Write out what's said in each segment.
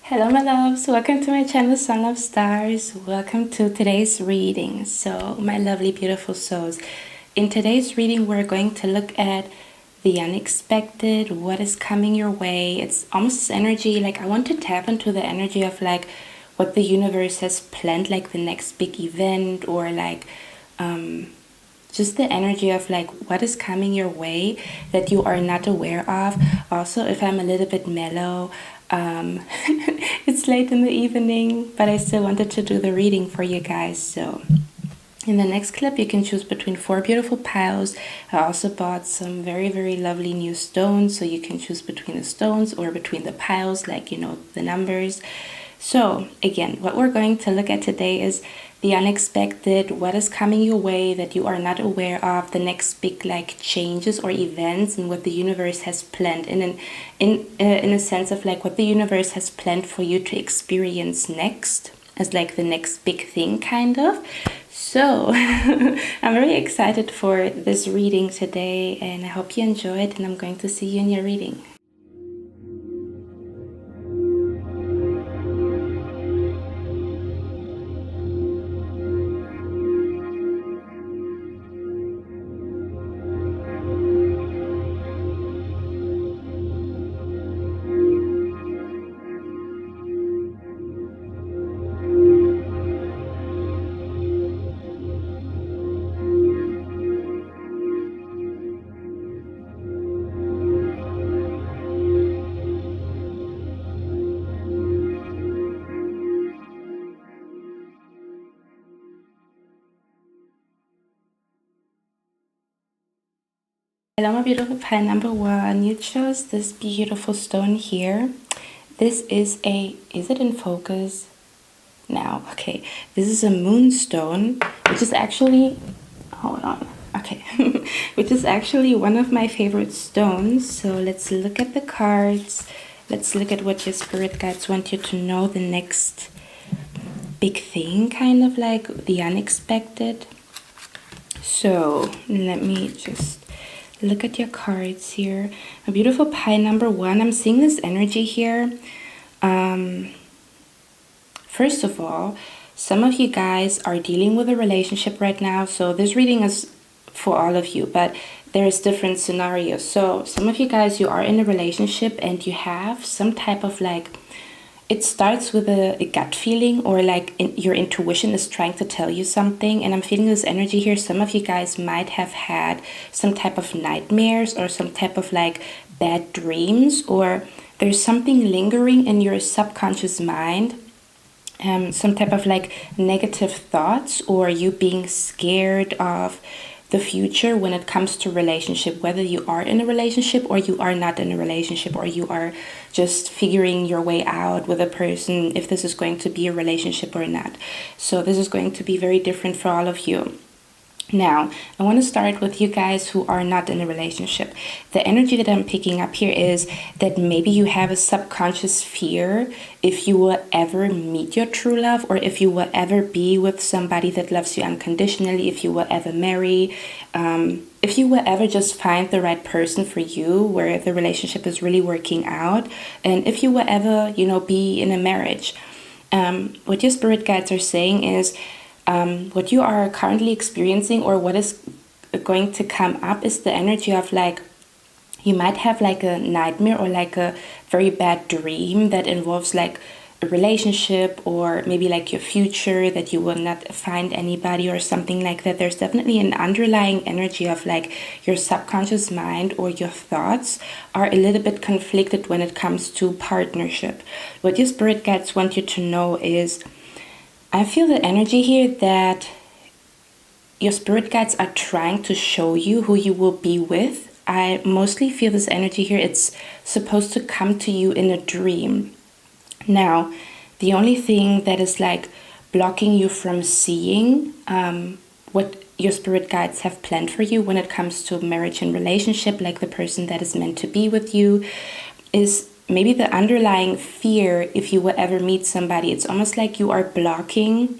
Hello my loves, welcome to my channel Sun Love Stars. Welcome to today's reading. So my lovely beautiful souls, in today's reading we're going to look at the unexpected, what is coming your way. It's almost this energy, like I want to tap into the energy of like what the universe has planned, like the next big event, or like just the energy of like what is coming your way that you are not aware of. Also, if I'm a little bit mellow, it's late in the evening, but I still wanted to do the reading for you guys. So in the next clip you can choose between 4 beautiful piles. I also bought some very lovely new stones, so you can choose between the stones or between the piles, like, you know, the numbers. So again, what we're going to look at today is the unexpected, what is coming your way that you are not aware of, the next big like changes or events, and what the universe has planned in a sense of like what the universe has planned for you to experience next, as like the next big thing kind of. So I'm very excited for this reading today, and I hope you enjoy it, and I'm going to see you in your reading. Hello my beautiful pile number 1. You chose this beautiful stone here. This is it in focus now? Okay, this is a moonstone, which is actually, hold on, okay, which is actually one of my favorite stones. So let's look at the cards. Let's look at what your spirit guides want you to know, the next big thing, kind of like the unexpected. So let me just look at your cards here. A beautiful pile number 1. I'm seeing this energy here. First of all, some of you guys are dealing with a relationship right now. So this reading is for all of you, but there's different scenarios. So some of you guys, you are in a relationship and you have some type of like, it starts with a gut feeling, or like your intuition is trying to tell you something. And I'm feeling this energy here. Some of you guys might have had some type of nightmares or some type of like bad dreams, or there's something lingering in your subconscious mind, some type of like negative thoughts, or you being scared of the future when it comes to relationship, whether you are in a relationship or you are not in a relationship, or you are just figuring your way out with a person if this is going to be a relationship or not. So this is going to be very different for all of you. Now, I want to start with you guys who are not in a relationship. The energy that I'm picking up here is that maybe you have a subconscious fear if you will ever meet your true love, or if you will ever be with somebody that loves you unconditionally, if you will ever marry, if you will ever just find the right person for you where the relationship is really working out, and if you will ever, you know, be in a marriage. What your spirit guides are saying is, what you are currently experiencing, or what is going to come up, is the energy of like, you might have like a nightmare or like a very bad dream that involves like a relationship, or maybe like your future, that you will not find anybody or something like that. There's definitely an underlying energy of like your subconscious mind or your thoughts are a little bit conflicted when it comes to partnership. What your spirit guides want you to know is, I feel the energy here that your spirit guides are trying to show you who you will be with. I mostly feel this energy here. It's supposed to come to you in a dream. Now, the only thing that is like blocking you from seeing what your spirit guides have planned for you when it comes to marriage and relationship, like the person that is meant to be with you, is maybe the underlying fear if you will ever meet somebody. It's almost like you are blocking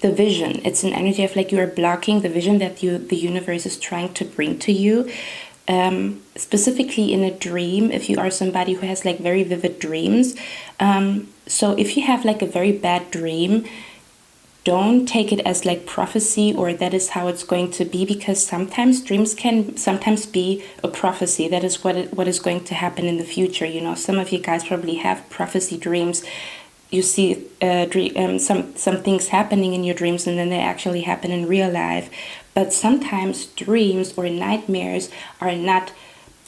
the vision. It's an energy of like you are blocking the vision that the universe is trying to bring to you specifically in a dream, if you are somebody who has like very vivid dreams. So if you have like a very bad dream, don't take it as like prophecy or that is how it's going to be, because sometimes dreams can sometimes be a prophecy. That is what is going to happen in the future. You know, some of you guys probably have prophecy dreams. You see some things happening in your dreams and then they actually happen in real life. But sometimes dreams or nightmares are not,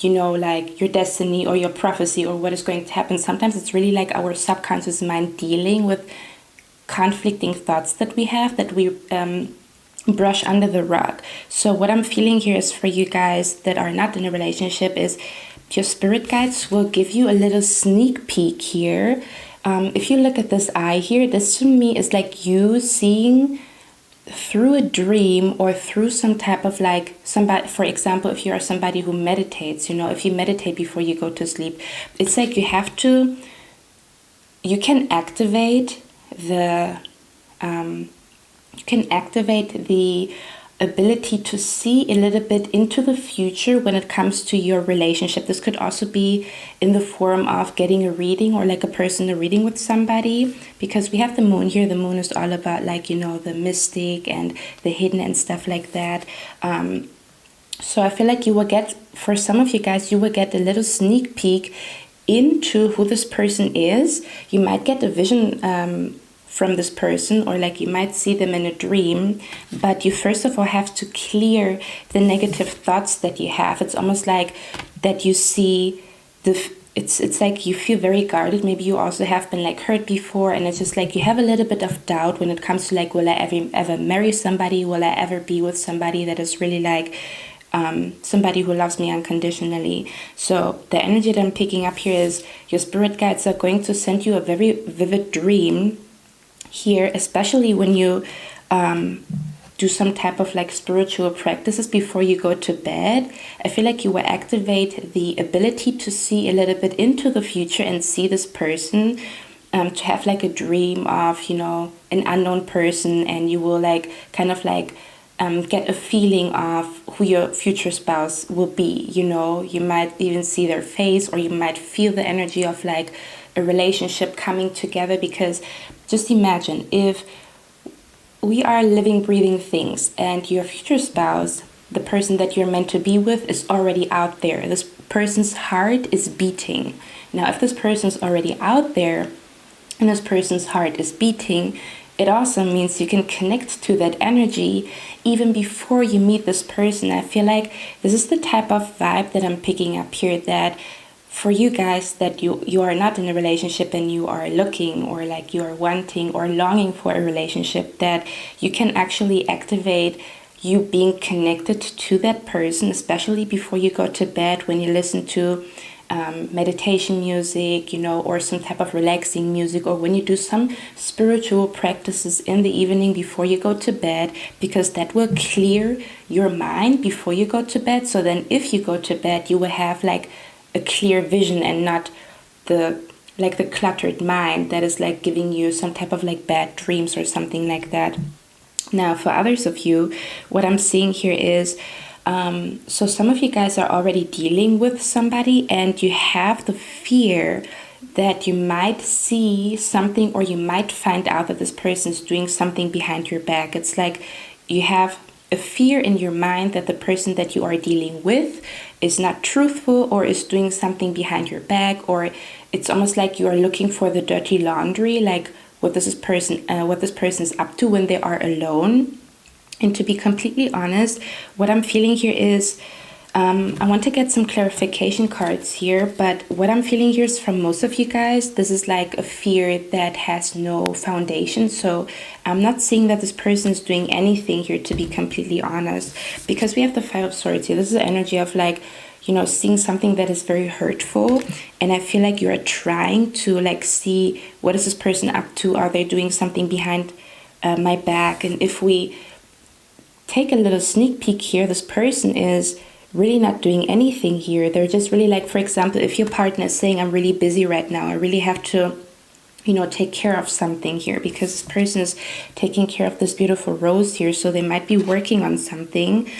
you know, like your destiny or your prophecy or what is going to happen. Sometimes it's really like our subconscious mind dealing with conflicting thoughts that we have, that we brush under the rug. So what I'm feeling here is for you guys that are not in a relationship is your spirit guides will give you a little sneak peek here. If you look at this eye here, this to me is like you seeing through a dream or through some type of like somebody. For example, if you are somebody who meditates, you know, if you meditate before you go to sleep, it's like you can activate the ability to see a little bit into the future when it comes to your relationship. This could also be in the form of getting a reading or like a personal reading with somebody, because we have the moon here. The moon is all about like, you know, the mystic and the hidden and stuff like that. So I feel like you will get, for some of you guys, you will get a little sneak peek into who this person is. You might get a vision from this person, or like you might see them in a dream, but you first of all have to clear the negative thoughts that you have. It's almost like that you see it's like you feel very guarded. Maybe you also have been like hurt before, and it's just like you have a little bit of doubt when it comes to like, will I ever marry somebody? Will I ever be with somebody that is really like somebody who loves me unconditionally? So the energy that I'm picking up here is your spirit guides are going to send you a very vivid dream here, especially when you do some type of like spiritual practices before you go to bed. I feel like you will activate the ability to see a little bit into the future and see this person, to have like a dream of, you know, an unknown person, and you will like kind of like get a feeling of who your future spouse will be. You know, you might even see their face, or you might feel the energy of like a relationship coming together. Because just imagine if we are living, breathing things, and your future spouse, the person that you're meant to be with, is already out there. This person's heart is beating. Now, if this person's already out there and this person's heart is beating, it also means you can connect to that energy even before you meet this person. I feel like this is the type of vibe that I'm picking up here, that for you guys that you are not in a relationship and you are looking, or like you are wanting or longing for a relationship, that you can actually activate you being connected to that person, especially before you go to bed, when you listen to meditation music, you know, or some type of relaxing music, or when you do some spiritual practices in the evening before you go to bed, because that will clear your mind before you go to bed. So then if you go to bed, you will have like a clear vision and not the cluttered mind that is like giving you some type of like bad dreams or something like that. Now, for others of you, what I'm seeing here is so some of you guys are already dealing with somebody, and you have the fear that you might see something, or you might find out that this person is doing something behind your back. It's like you have a fear in your mind that the person that you are dealing with is not truthful, or is doing something behind your back, or it's almost like you are looking for the dirty laundry, like what this person is up to when they are alone. And to be completely honest, what I'm feeling here is I want to get some clarification cards here, but what I'm feeling here is from most of you guys, this is like a fear that has no foundation. So I'm not seeing that this person is doing anything here, to be completely honest, because we have the Five of Swords here. This is the energy of like, you know, seeing something that is very hurtful, and I feel like you are trying to like see, what is this person up to? Are they doing something behind my back? And if we take a little sneak peek here, this person is really not doing anything here. They're just really like, for example, if your partner is saying, I'm really busy right now, I really have to, you know, take care of something here, because this person is taking care of this beautiful rose here, so they might be working on something.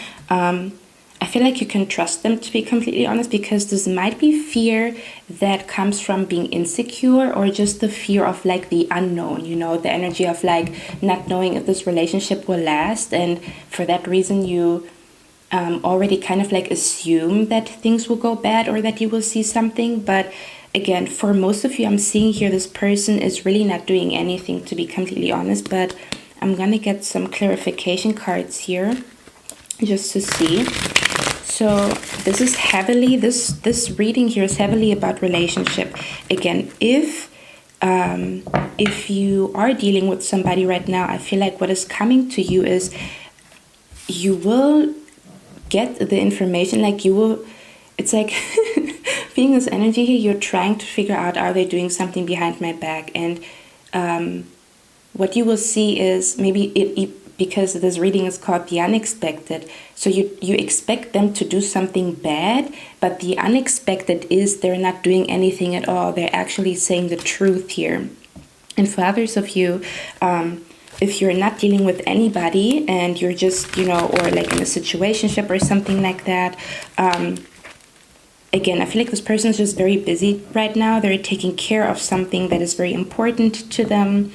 I feel like you can trust them, to be completely honest, because this might be fear that comes from being insecure, or just the fear of like the unknown, you know, the energy of like not knowing if this relationship will last. And for that reason, you already kind of like assume that things will go bad or that you will see something. But again, for most of you, I'm seeing here this person is really not doing anything, to be completely honest. But I'm gonna get some clarification cards here just to see. So this is heavily, this reading here is heavily about relationship. Again, if you are dealing with somebody right now, I feel like what is coming to you is you will get the information, like you will, it's like being this energy here, you're trying to figure out, are they doing something behind my back? And what you will see is maybe because this reading is called the unexpected. So you expect them to do something bad, but the unexpected is they're not doing anything at all. They're actually saying the truth here. And for others of you, if you're not dealing with anybody and you're just, you know, or like in a situationship or something like that, again, I feel like this person is just very busy right now. They're taking care of something that is very important to them.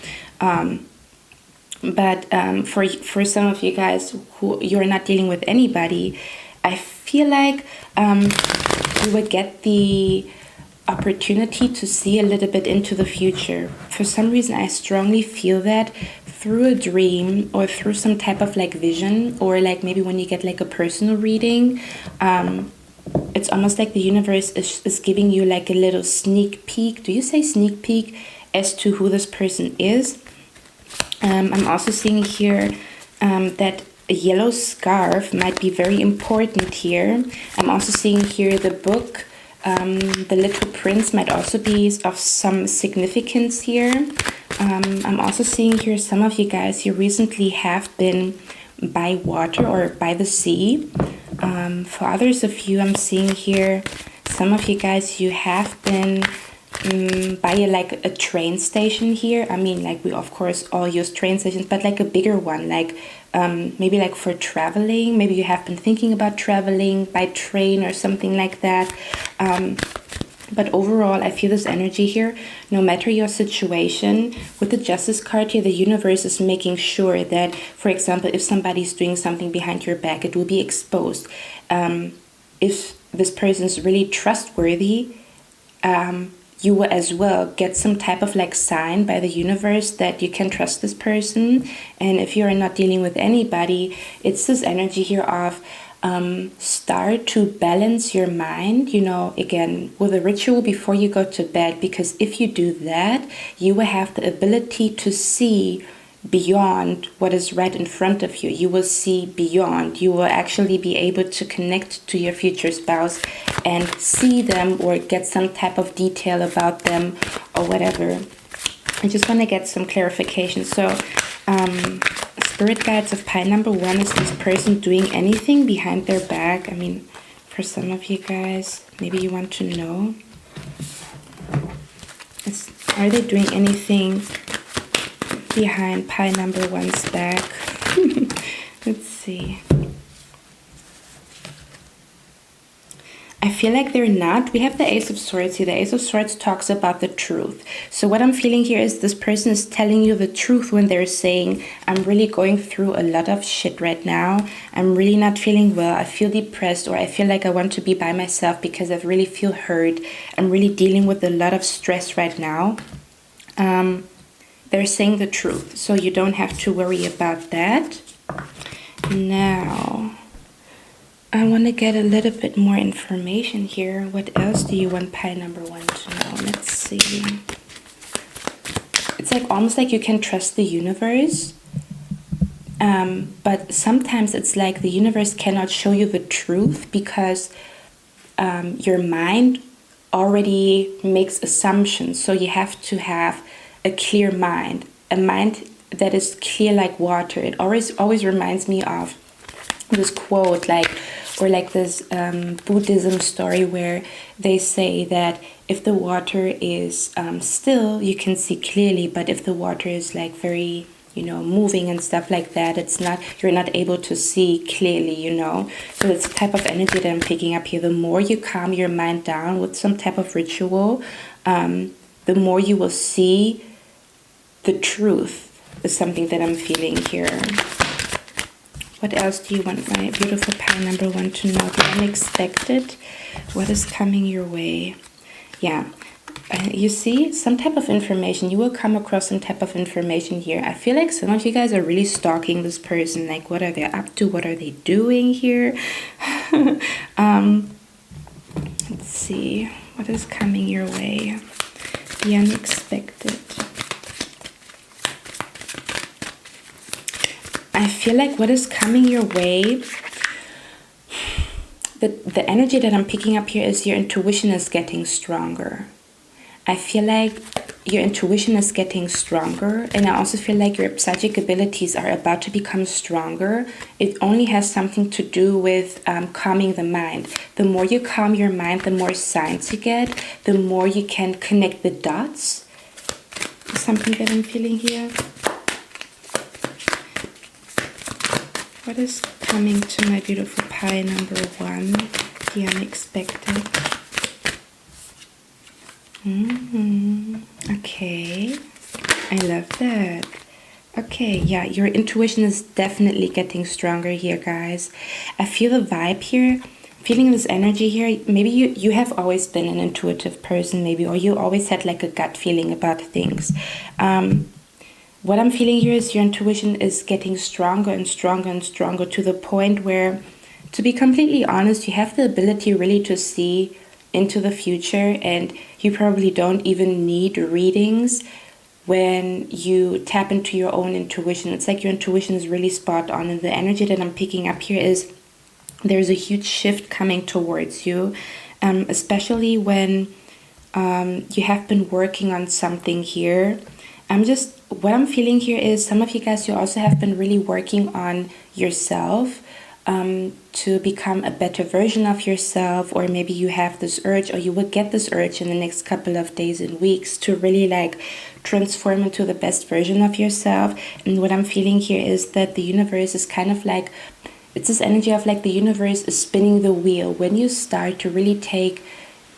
But for some of you guys who you're not dealing with anybody, I feel like you would get the opportunity to see a little bit into the future. For some reason, I strongly feel that through a dream or through some type of like vision, or like maybe when you get like a personal reading, it's almost like the universe is giving you like a little sneak peek. Do you say sneak peek as to who this person is? I'm also seeing here that a yellow scarf might be very important here. I'm also seeing here the book, The Little Prince, might also be of some significance here. I'm also seeing here some of you guys, you recently have been by water or by the sea. For others of you, I'm seeing here some of you guys, you have been by like a train station here. I mean, like we of course all use train stations, but like a bigger one, like maybe like for traveling. Maybe you have been thinking about traveling by train or something like that. But overall, I feel this energy here, no matter your situation, with the Justice card here, the universe is making sure that, for example, if somebody's doing something behind your back, it will be exposed. If this person is really trustworthy, you will as well get some type of like sign by the universe that you can trust this person. And if you're not dealing with anybody, it's this energy here of start to balance your mind, you know, again, with a ritual before you go to bed, because if you do that, you will have the ability to see beyond what is right in front of you. You will see beyond. You will actually be able to connect to your future spouse and see them or get some type of detail about them or whatever. I just want to get some clarification. So spirit guides of pile number 1, is this person doing anything behind their back? I mean, for some of you guys, maybe you want to know, are they doing anything behind pile number 1's back? Let's see. I feel like they're not. We have the Ace of Swords here. The Ace of Swords talks about the truth. So what I'm feeling here is this person is telling you the truth when they're saying, I'm really going through a lot of shit right now. I'm really not feeling well. I feel depressed, or I feel like I want to be by myself because I really feel hurt. I'm really dealing with a lot of stress right now. They're saying the truth, so you don't have to worry about that. Now, I want to get a little bit more information here. What else do you want pile number 1 to know? Let's see. It's like almost like you can trust the universe. But sometimes it's like the universe cannot show you the truth because your mind already makes assumptions. So you have to have a clear mind, a mind that is clear like water. It always reminds me of this quote, like, or like this Buddhism story where they say that if the water is still, you can see clearly, but if the water is like very moving and stuff like that. You're not able to see clearly, So it's the type of energy that I'm picking up here. The more you calm your mind down with some type of ritual, the more you will see the truth, is something that I'm feeling here. What else do you want my beautiful pie number 1 to know? The unexpected. What is coming your way? Yeah. You see, some type of information. You will come across some type of information here. I feel like some of you guys are really stalking this person. Like, what are they up to? What are they doing here? Let's see. What is coming your way? The unexpected. I feel like what is coming your way, the energy that I'm picking up here is your intuition is getting stronger. I feel like your intuition is getting stronger, and I also feel like your psychic abilities are about to become stronger. It only has something to do with calming the mind. The more you calm your mind, the more signs you get, the more you can connect the dots. Something that I'm feeling here. What is coming to my beautiful pie number 1? The unexpected. Okay, I love that. Okay, yeah, your intuition is definitely getting stronger here, guys. I feel the vibe here, feeling this energy here. Maybe you have always been an intuitive person, maybe, or you always had like a gut feeling about things. What I'm feeling here is your intuition is getting stronger and stronger and stronger, to the point where, to be completely honest, you have the ability really to see into the future, and you probably don't even need readings when you tap into your own intuition. It's like your intuition is really spot on, and the energy that I'm picking up here is there's a huge shift coming towards you, especially when you have been working on something here. What I'm feeling here is some of you guys, you also have been really working on yourself, to become a better version of yourself, or maybe you have this urge, or you will get this urge in the next couple of days and weeks to really like transform into the best version of yourself. And what I'm feeling here is that the universe is kind of like, it's this energy of like the universe is spinning the wheel. When you start to really take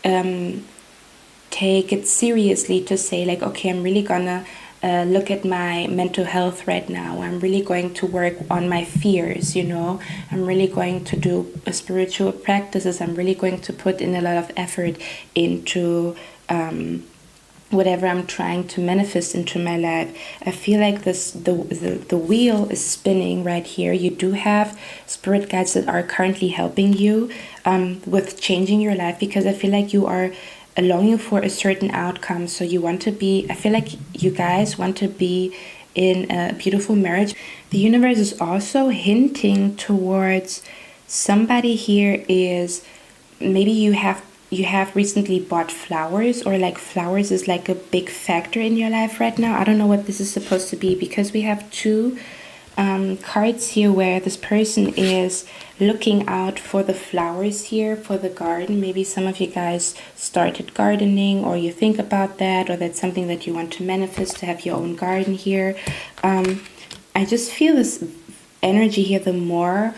it seriously, to say like, okay, I'm really gonna look at my mental health right now. I'm really going to work on my fears, I'm really going to do spiritual practices. I'm really going to put in a lot of effort into whatever I'm trying to manifest into my life. I feel like the wheel is spinning right here. You do have spirit guides that are currently helping you with changing your life, because I feel like you are longing for a certain outcome. So you want to be, I feel like you guys want to be in a beautiful marriage. The universe is also hinting towards somebody here is, maybe you have recently bought flowers, or like flowers is like a big factor in your life right now. I don't know what this is supposed to be, because we have two cards here where this person is looking out for the flowers here, for the garden. Maybe some of you guys started gardening, or you think about that, or that's something that you want to manifest, to have your own garden here. I just feel this energy here. The more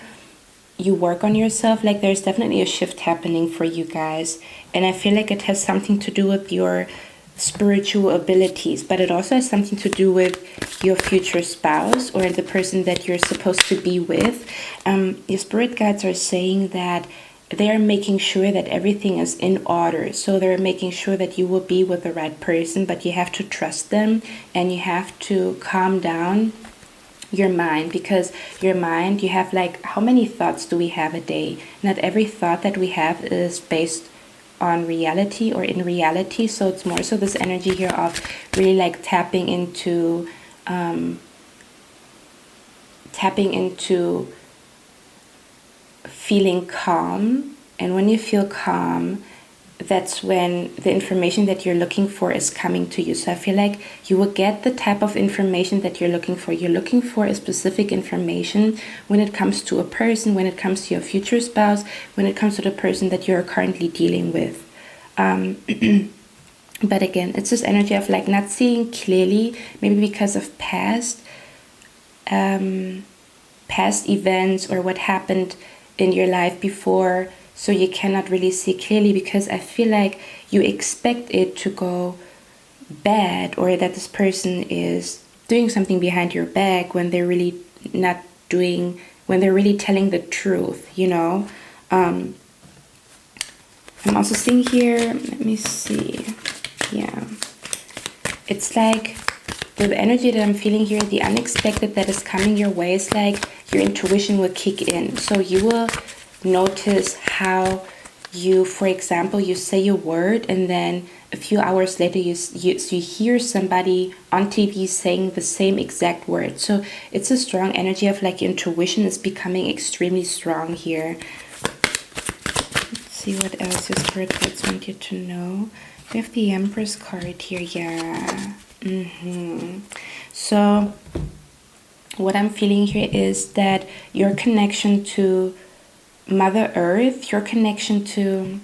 you work on yourself, like there's definitely a shift happening for you guys, and I feel like it has something to do with your spiritual abilities, but it also has something to do with your future spouse, or the person that you're supposed to be with. Your spirit guides are saying that they're making sure that everything is in order. So they're making sure that you will be with the right person, but you have to trust them, and you have to calm down your mind, because your mind, you have like, how many thoughts do we have a day? Not every thought that we have is based on reality or in reality. So it's more so this energy here of really like tapping into feeling calm. And when you feel calm, that's when the information that you're looking for is coming to you. So I feel like you will get the type of information that you're looking for. You're looking for a specific information when it comes to a person, when it comes to your future spouse, when it comes to the person that you're currently dealing with. But again, it's this energy of like not seeing clearly, maybe because of past past events or what happened in your life before, so you cannot really see clearly, because I feel like you expect it to go bad, or that this person is doing something behind your back when they're really not doing, when they're really telling the truth, you know. I'm also seeing here, let me see, yeah, it's like the energy that I'm feeling here, the unexpected that is coming your way, is like your intuition will kick in. So you will notice how you, for example, you say a word and then a few hours later you hear somebody on TV saying the same exact word. So it's a strong energy of like intuition is becoming extremely strong here. Let's see what else your spirit guides want you to know. We have the Empress card here, yeah. So what I'm feeling here is that your connection to Mother Earth, your connection to,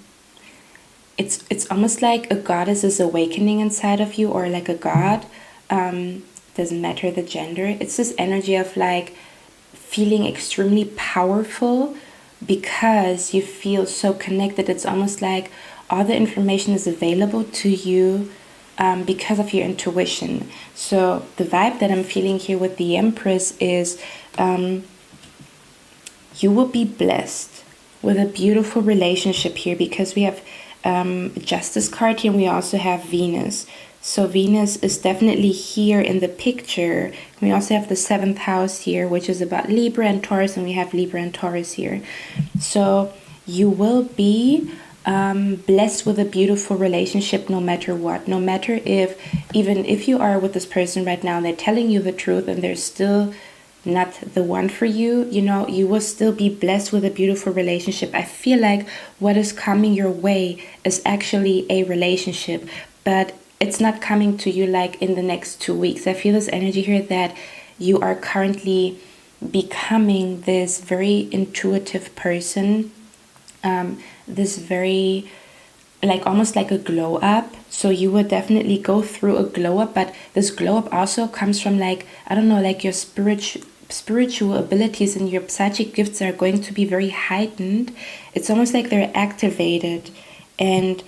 it's almost like a goddess is awakening inside of you, or like a god, doesn't matter the gender. It's this energy of like feeling extremely powerful because you feel so connected. It's almost like all the information is available to you because of your intuition. So the vibe that I'm feeling here with the Empress is you will be blessed with a beautiful relationship here, because we have Justice card here, and we also have Venus. So Venus is definitely here in the picture. We also have the 7th house here, which is about Libra and Taurus, and we have Libra and Taurus here. So you will be blessed with a beautiful relationship no matter what. No matter if, even if you are with this person right now and they're telling you the truth and they're still not the one for you, you know, you will still be blessed with a beautiful relationship. I feel like what is coming your way is actually a relationship, but it's not coming to you like in the next 2 weeks. I feel this energy here that you are currently becoming this very intuitive person, this very, like almost like a glow up. So you will definitely go through a glow up, but this glow up also comes from like, I don't know, like your spiritual abilities and your psychic gifts are going to be very heightened. It's almost like they're activated, and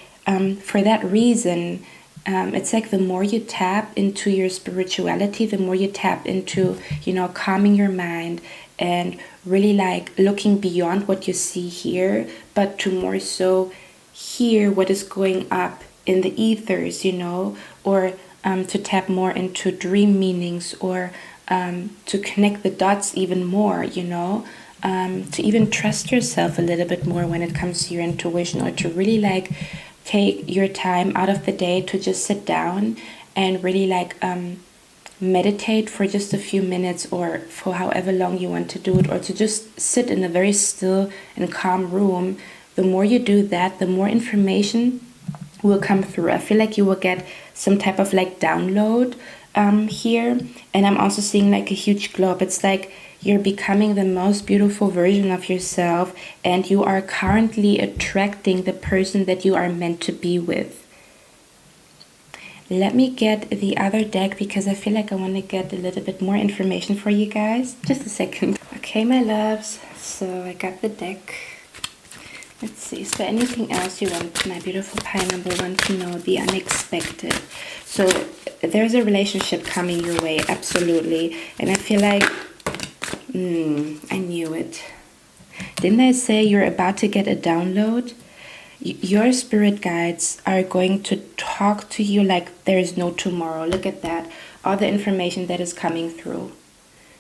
for that reason, it's like the more you tap into your spirituality, the more you tap into, you know, calming your mind and really like looking beyond what you see here, but to more so hear what is going up in the ethers, you know, or to tap more into dream meanings, or to connect the dots even more, you know, to even trust yourself a little bit more when it comes to your intuition, or to really like take your time out of the day to just sit down and really like meditate for just a few minutes, or for however long you want to do it, or to just sit in a very still and calm room. The more you do that, the more information will come through. I feel like you will get some type of like download here, and I'm also seeing like a huge glow up. It's like you're becoming the most beautiful version of yourself, and you are currently attracting the person that you are meant to be with. Let me get the other deck, because I feel like I want to get a little bit more information for you guys. Just a second. Okay, my loves, so I got the deck. Let's see, is there anything else you want my beautiful pie number one to know? The unexpected. So there's a relationship coming your way, absolutely. And I feel like, I knew it. Didn't I say you're about to get a download? Your spirit guides are going to talk to you like there is no tomorrow. Look at that. All the information that is coming through.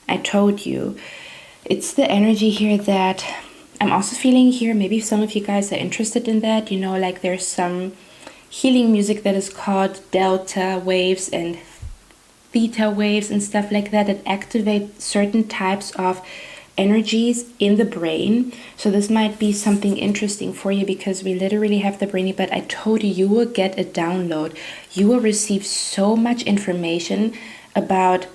I told you. It's the energy here that I'm also feeling here. Maybe some of you guys are interested in that. You know, like there's some healing music that is called delta waves and theta waves and stuff like that, that activate certain types of energies in the brain. So this might be something interesting for you, because we literally have the brainy, but I told you, you will get a download. You will receive so much information about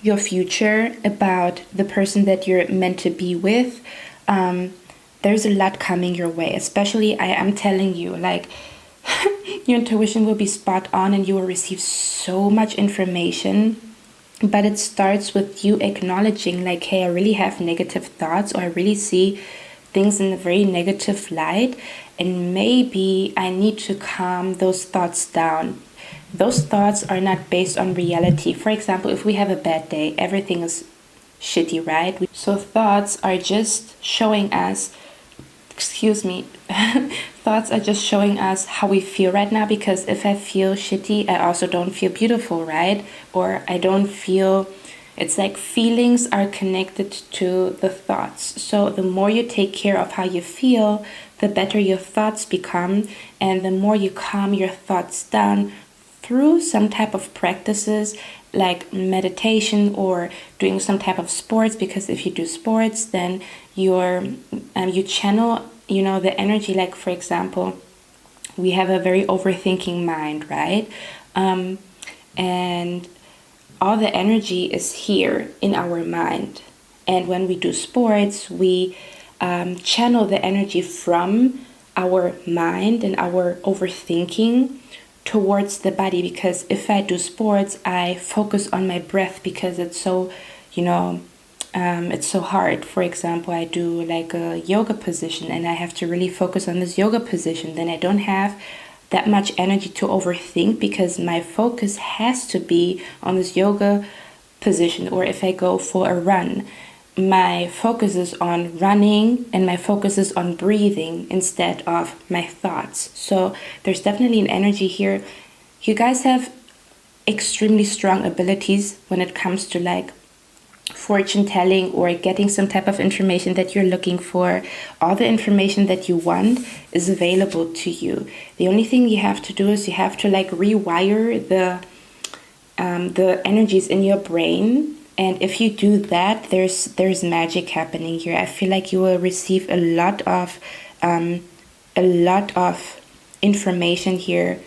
your future, about the person that you're meant to be with. There's a lot coming your way, especially I'm telling you, like your intuition will be spot on, and you will receive so much information But it starts with you acknowledging like, hey, I really have negative thoughts, or I really see things in a very negative light, and maybe I need to calm those thoughts down. Those thoughts are not based on reality. For example, if we have a bad day, everything is shitty, right? So thoughts are just showing us, excuse me, thoughts are just showing us how we feel right now, because if I feel shitty, I also don't feel beautiful, right? Or I don't feel, it's like feelings are connected to the thoughts. So the more you take care of how you feel, the better your thoughts become, and the more you calm your thoughts down through some type of practices like meditation or doing some type of sports, because if you do sports, then you channel, the energy. Like, for example, we have a very overthinking mind, right? And all the energy is here in our mind. And when we do sports, we channel the energy from our mind and our overthinking towards the body. Because if I do sports, I focus on my breath, because it's so, it's so hard. For example, I do like a yoga position and I have to really focus on this yoga position. Then I don't have that much energy to overthink, because my focus has to be on this yoga position. Or if I go for a run, my focus is on running and my focus is on breathing instead of my thoughts. So there's definitely an energy here. You guys have extremely strong abilities when it comes to like fortune telling or getting some type of information that you're looking for. All the information that you want is available to you. The only thing you have to do is you have to like rewire the energies in your brain. And if you do that, there's magic happening here. I feel like you will receive a lot of information here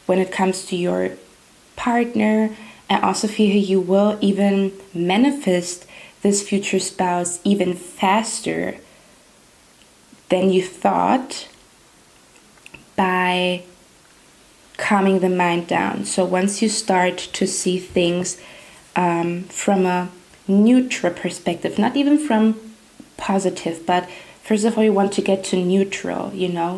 when it comes to your partner. I also feel you will even manifest this future spouse even faster than you thought by calming the mind down. So once you start to see things from a neutral perspective, not even from positive, but first of all, you want to get to neutral,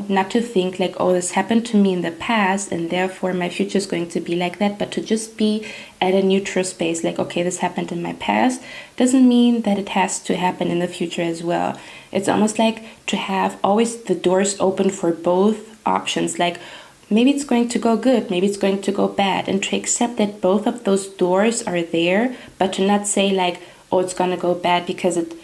not to think like, oh, this happened to me in the past and therefore my future is going to be like that, but to just be at a neutral space. Like, okay, this happened in my past doesn't mean that it has to happen in the future as well. It's almost like to have always the doors open for both options. Like, maybe it's going to go good, maybe it's going to go bad, and to accept that both of those doors are there, but to not say like, oh, it's going to go bad because it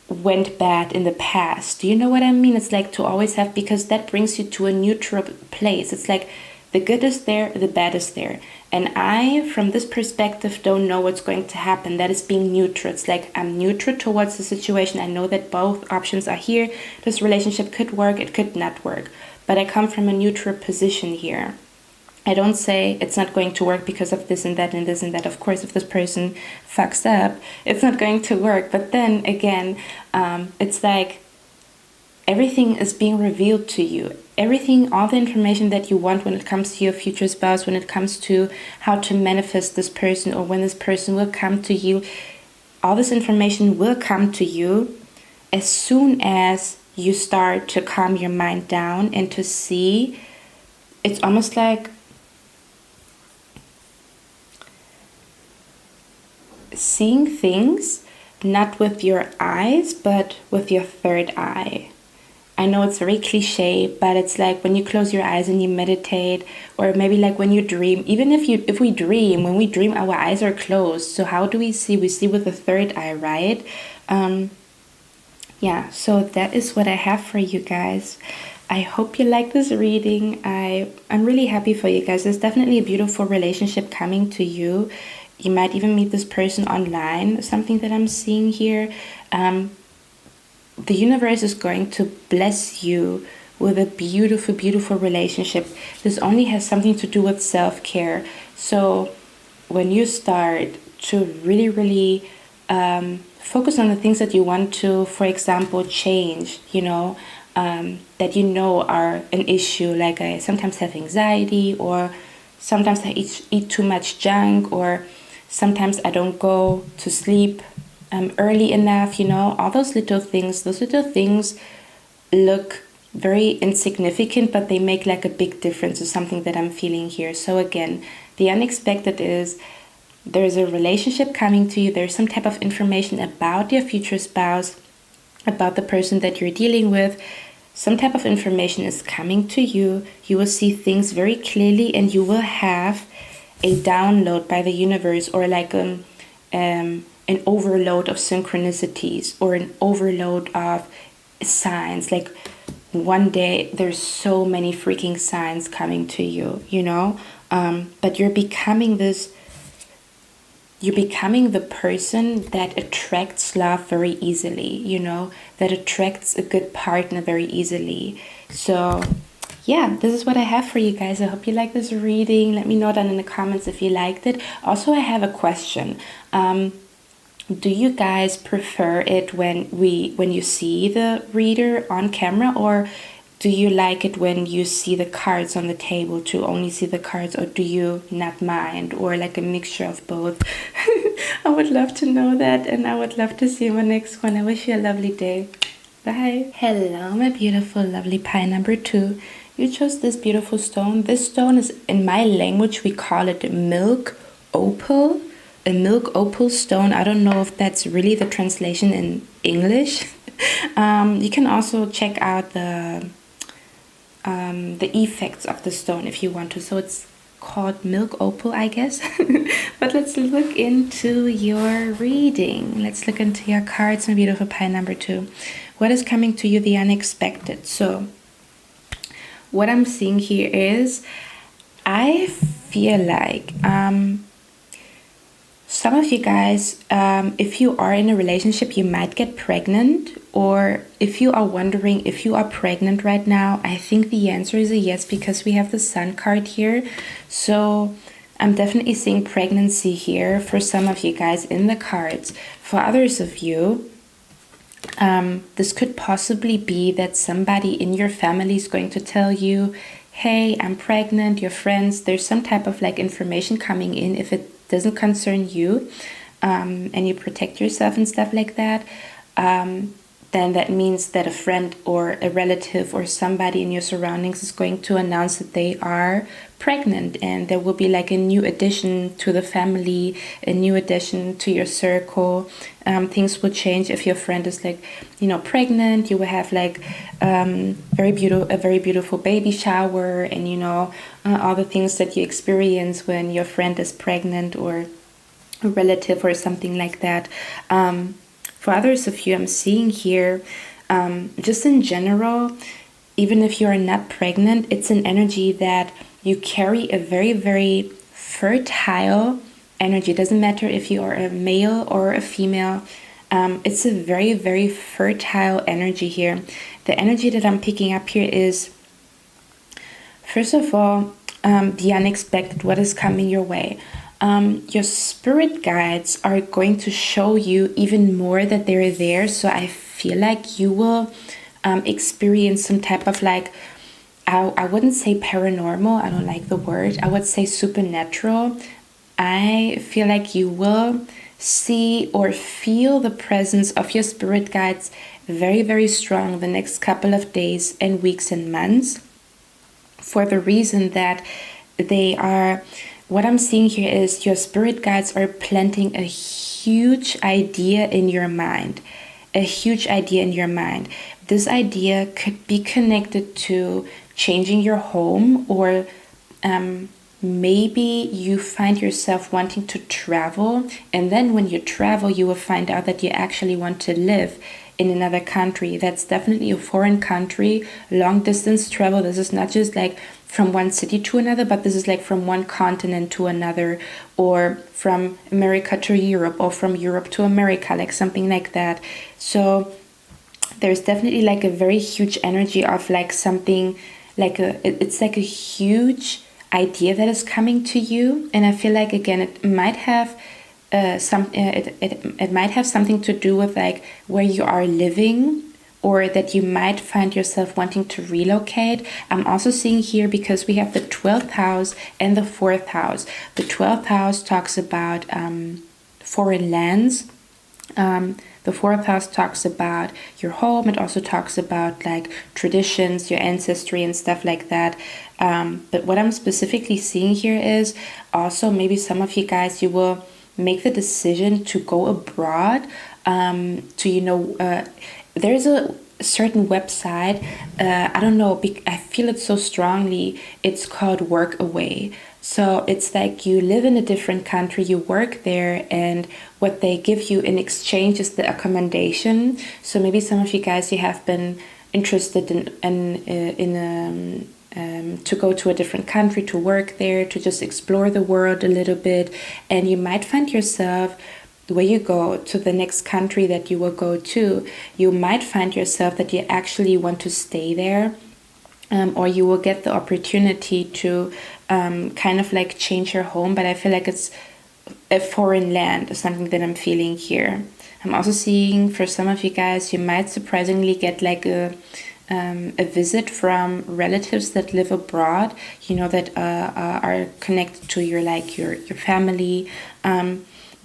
went bad in the past. Do you know what I mean? It's like to always have, because that brings you to a neutral place. It's like the good is there, the bad is there. And I, from this perspective, don't know what's going to happen. That is being neutral. It's like I'm neutral towards the situation. I know that both options are here. This relationship could work, it could not work. But I come from a neutral position here. I don't say it's not going to work because of this and that and this and that. Of course, if this person fucks up, it's not going to work. But then again, it's like everything is being revealed to you. Everything, all the information that you want when it comes to your future spouse, when it comes to how to manifest this person or when this person will come to you, all this information will come to you as soon as you start to calm your mind down and to see. It's almost like seeing things not with your eyes but with your third eye. I know it's very cliche, but it's like when you close your eyes and you meditate, or maybe like when you dream. Even if we dream, when we dream, our eyes are closed. So how do we see? We see with the third eye, right? Yeah, so that is what I have for you guys. I hope you like this reading. I'm really happy for you guys. There's definitely a beautiful relationship coming to you. You might even meet this person online, something that I'm seeing here. The universe is going to bless you with a beautiful, beautiful relationship. This only has something to do with self-care. So when you start to really, really focus on the things that you want to, for example, change, that are an issue. Like I sometimes have anxiety, or sometimes I eat too much junk, or Sometimes I don't go to sleep early enough, you know, all those little things look very insignificant, but they make like a big difference to something that I'm feeling here. So again, the unexpected is there's a relationship coming to you. There's some type of information about your future spouse, about the person that you're dealing with. Some type of information is coming to you. You will see things very clearly, and you will have a download by the universe, or like an overload of synchronicities, or an overload of signs. Like one day there's so many freaking signs coming to you, you know, but you're becoming the person that attracts love very easily, you know, that attracts a good partner very easily. So yeah, this is what I have for you guys. I hope you like this reading. Let me know down in the comments if you liked it. Also, I have a question. Do you guys prefer it when you see the reader on camera, or do you like it when you see the cards on the table, to only see the cards, or do you not mind, or like a mixture of both? I would love to know that, and I would love to see you in my next one. I wish you a lovely day. Bye. Hello, my beautiful, lovely pie number 2. You chose this beautiful stone. This stone is, in my language, we call it milk opal. A milk opal stone. I don't know if that's really the translation in English. You can also check out the effects of the stone if you want to. So it's called milk opal, I guess. But let's look into your reading. Let's look into your cards, my beautiful pie number 2. What is coming to you, the unexpected? So what I'm seeing here is, I feel like some of you guys, if you are in a relationship, you might get pregnant. Or if you are wondering if you are pregnant right now, I think the answer is a yes, because we have the Sun card here. So I'm definitely seeing pregnancy here for some of you guys in the cards. For others of you, this could possibly be that somebody in your family is going to tell you, hey, I'm pregnant, your friends. There's some type of like information coming in. If it doesn't concern you, and you protect yourself and stuff like that, then that means that a friend or a relative or somebody in your surroundings is going to announce that they are pregnant, and there will be like a new addition to the family, a new addition to your circle. Things will change if your friend is like, you know, pregnant. You will have like a very beautiful baby shower, and you know, all the things that you experience when your friend is pregnant, or a relative or something like that. For others of you, I'm seeing here, just in general, even if you are not pregnant, it's an energy that you carry a very, very fertile energy. It doesn't matter if you are a male or a female. It's a very, very fertile energy here. The energy that I'm picking up here is, first of all, the unexpected, what is coming your way. Your spirit guides are going to show you even more that they're there. So I feel like you will experience some type of like, I wouldn't say paranormal, I don't like the word, I would say supernatural. I feel like you will see or feel the presence of your spirit guides very, very strong the next couple of days and weeks and months, for the reason that they are, what I'm seeing here is your spirit guides are planting a huge idea in your mind. A huge idea in your mind. This idea could be connected to changing your home, or maybe you find yourself wanting to travel, and then when you travel you will find out that you actually want to live in another country. That's definitely a foreign country, long distance travel. This is not just like from one city to another, but this is like from one continent to another, or from America to Europe, or from Europe to America, like something like that. So there's definitely like a very huge energy of like something like it's like a huge idea that is coming to you. And I feel like, again, it might have it might have something to do with like where you are living, or that you might find yourself wanting to relocate. I'm also seeing here, because we have the 12th house and the 4th house. The 12th house talks about foreign lands. The 4th house talks about your home. It also talks about like traditions, your ancestry and stuff like that. But what I'm specifically seeing here is also maybe some of you guys, you will make the decision to go abroad, there's a certain website, I don't know, I feel it so strongly, it's called Workaway. So it's like you live in a different country, you work there, and what they give you in exchange is the accommodation. So maybe some of you guys, you have been interested to go to a different country, to work there, to just explore the world a little bit, and you might find yourself, where you go to the next country that you will go to, you might find yourself that you actually want to stay there, or you will get the opportunity to kind of like change your home. But I feel like it's a foreign land or something that I'm feeling here. I'm also seeing for some of you guys, you might surprisingly get like a visit from relatives that live abroad, that are connected to your family.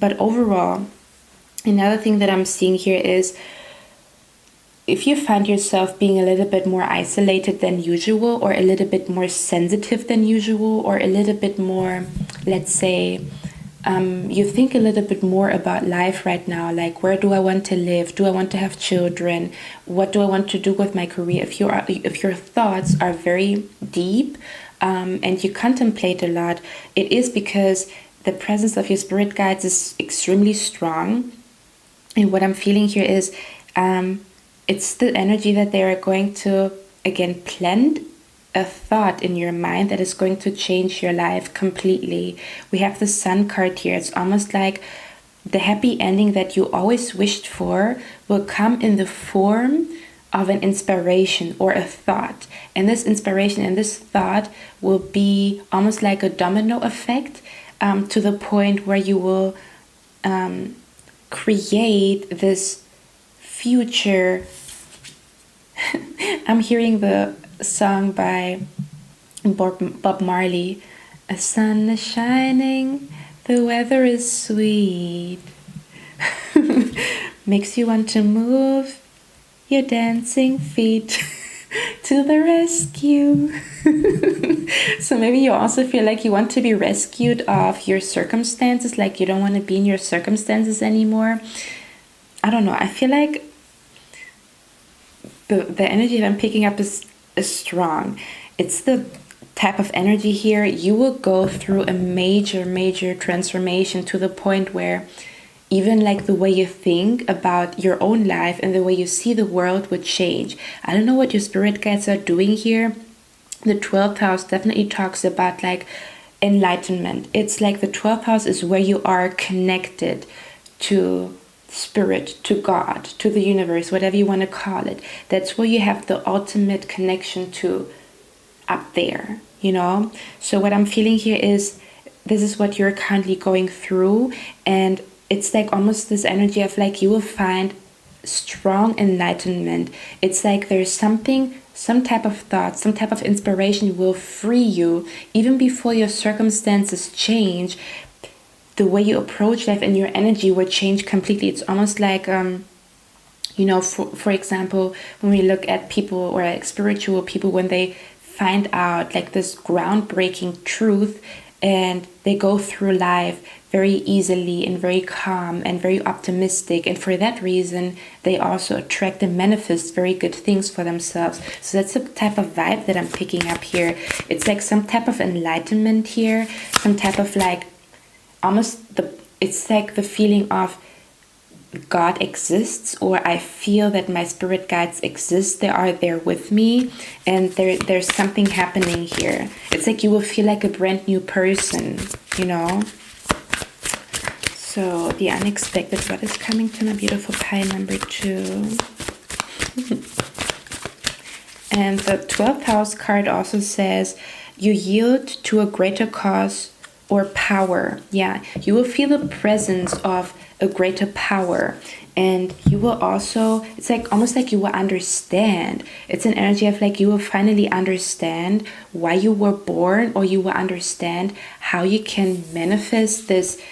But overall, another thing that I'm seeing here is, if you find yourself being a little bit more isolated than usual, or a little bit more sensitive than usual, or a little bit more, let's say, you think a little bit more about life right now, like where do I want to live? Do I want to have children? What do I want to do with my career? If your thoughts are very deep, and you contemplate a lot, it is because the presence of your spirit guides is extremely strong. And what I'm feeling here is, it's the energy that they are going to, again, plant a thought in your mind that is going to change your life completely. We have the Sun card here. It's almost like the happy ending that you always wished for will come in the form of an inspiration or a thought. And this inspiration and this thought will be almost like a domino effect, to the point where you will create this future. I'm hearing the song by Bob Marley. A sun is shining, the weather is sweet. Makes you want to move your dancing feet to the rescue. So maybe you also feel like you want to be rescued of your circumstances, like you don't want to be in your circumstances anymore. I don't know, I feel like the energy that I'm picking up is strong. It's the type of energy here, you will go through a major transformation, to the point where even like the way you think about your own life and the way you see the world would change. I don't know what your spirit guides are doing here. The 12th house definitely talks about like enlightenment. It's like the 12th house is where you are connected to spirit, to God, to the universe, whatever you want to call it. That's where you have the ultimate connection to, up there, So what I'm feeling here is, this is what you're currently going through, and it's like almost this energy of like you will find strong enlightenment. It's like there's some type of thought, some type of inspiration will free you even before your circumstances change. The way you approach life and your energy will change completely. It's almost like, for example, when we look at people or like spiritual people, when they find out like this groundbreaking truth, and they go through life very easily and very calm and very optimistic, and for that reason they also attract and manifest very good things for themselves. So that's the type of vibe that I'm picking up here. It's like some type of enlightenment here, some type of like it's like the feeling of God exists, or I feel that my spirit guides exist. They are there with me, and there's something happening here. It's like you will feel like a brand new person, So the unexpected, what is coming to my beautiful pie number 2? And the 12th house card also says, you yield to a greater cause or power. Yeah, you will feel the presence of a greater power, and you will also, it's like almost like you will understand. It's an energy of like you will finally understand why you were born, or you will understand how you can manifest this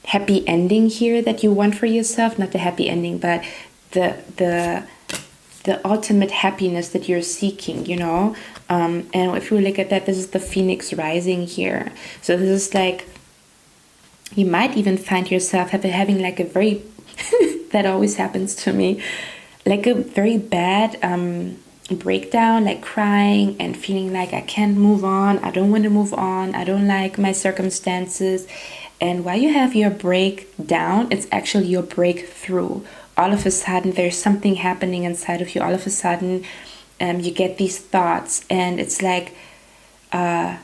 happy ending here that you want for yourself. Not the happy ending, but the ultimate happiness that you're seeking, you know. And if we look at that, this is the phoenix rising here. So this is like, you might even find yourself having like a very that always happens to me, like a very bad breakdown, like crying and feeling like I can't move on, I don't want to move on, I don't like my circumstances. And while you have your breakdown, it's actually your breakthrough. All of a sudden there's something happening inside of you. All of a sudden you get these thoughts, and it's like the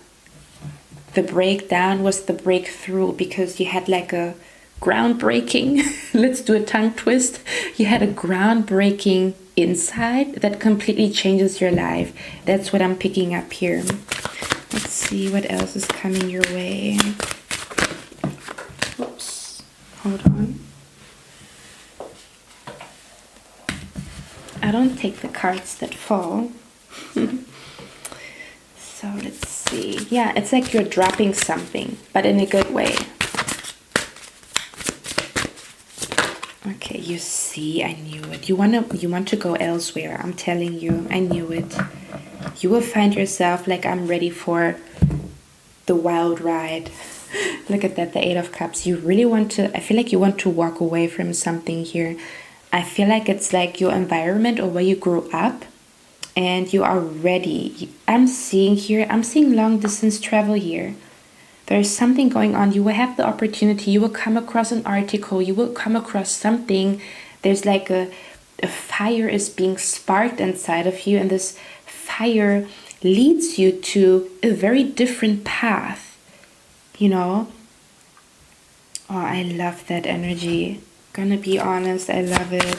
breakdown was the breakthrough, because you had like a groundbreaking let's do a tongue twist. You had a groundbreaking insight that completely changes your life. That's what I'm picking up here. Let's see what else is coming your way. Oops, hold on. I don't take the cards that fall. So let's see. Yeah, it's like you're dropping something, but in a good way. Okay, you see, I knew it. You want to go elsewhere. I'm telling you, I knew it. You will find yourself like, I'm ready for the wild ride. Look at that, the Eight of Cups. You really want to, I feel like you want to walk away from something here. I feel like it's like your environment or where you grew up, and you are ready. I'm seeing long distance travel here. There's something going on. You will have the opportunity. You will come across an article. You will come across something. There's like a fire is being sparked inside of you, and this fire leads you to a very different path, you know. Oh, I love that energy. Gonna be honest, I love it.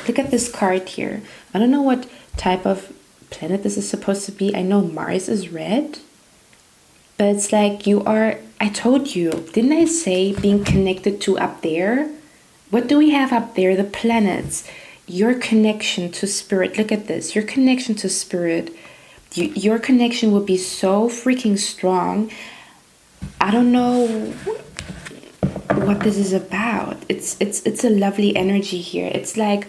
Look at this card here. I don't know what type of planet this is supposed to be. I know Mars is red, but it's like you are, I told you, didn't I say being connected to up there? What do we have up there? The planets. Your connection to spirit. Look at this. Your connection to spirit. Your connection will be so freaking strong. I don't know what this is about. It's a lovely energy here. It's like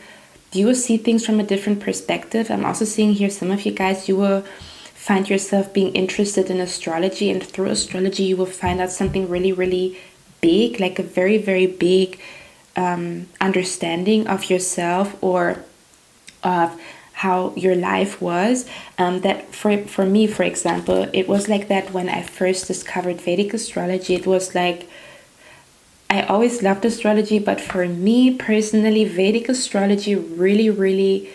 you will see things from a different perspective. I'm also seeing here some of you guys, you will find yourself being interested in astrology, and through astrology you will find out something really, really big, like a very, very big understanding of yourself, or of how your life was. That for me, for example, it was like that when I first discovered Vedic astrology. It was like, I always loved astrology, but for me personally, Vedic astrology really, really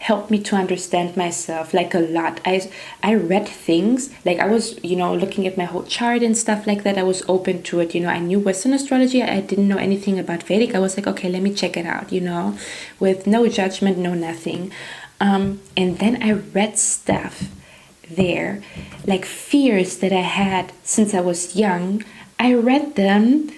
helped me to understand myself, like a lot. I read things, like I was, you know, looking at my whole chart and stuff like that. I was open to it, you know. I knew Western astrology. I didn't know anything about Vedic. I was like, okay, let me check it out, you know, with no judgment, no nothing. And then I read stuff there, like fears that I had since I was young. I read them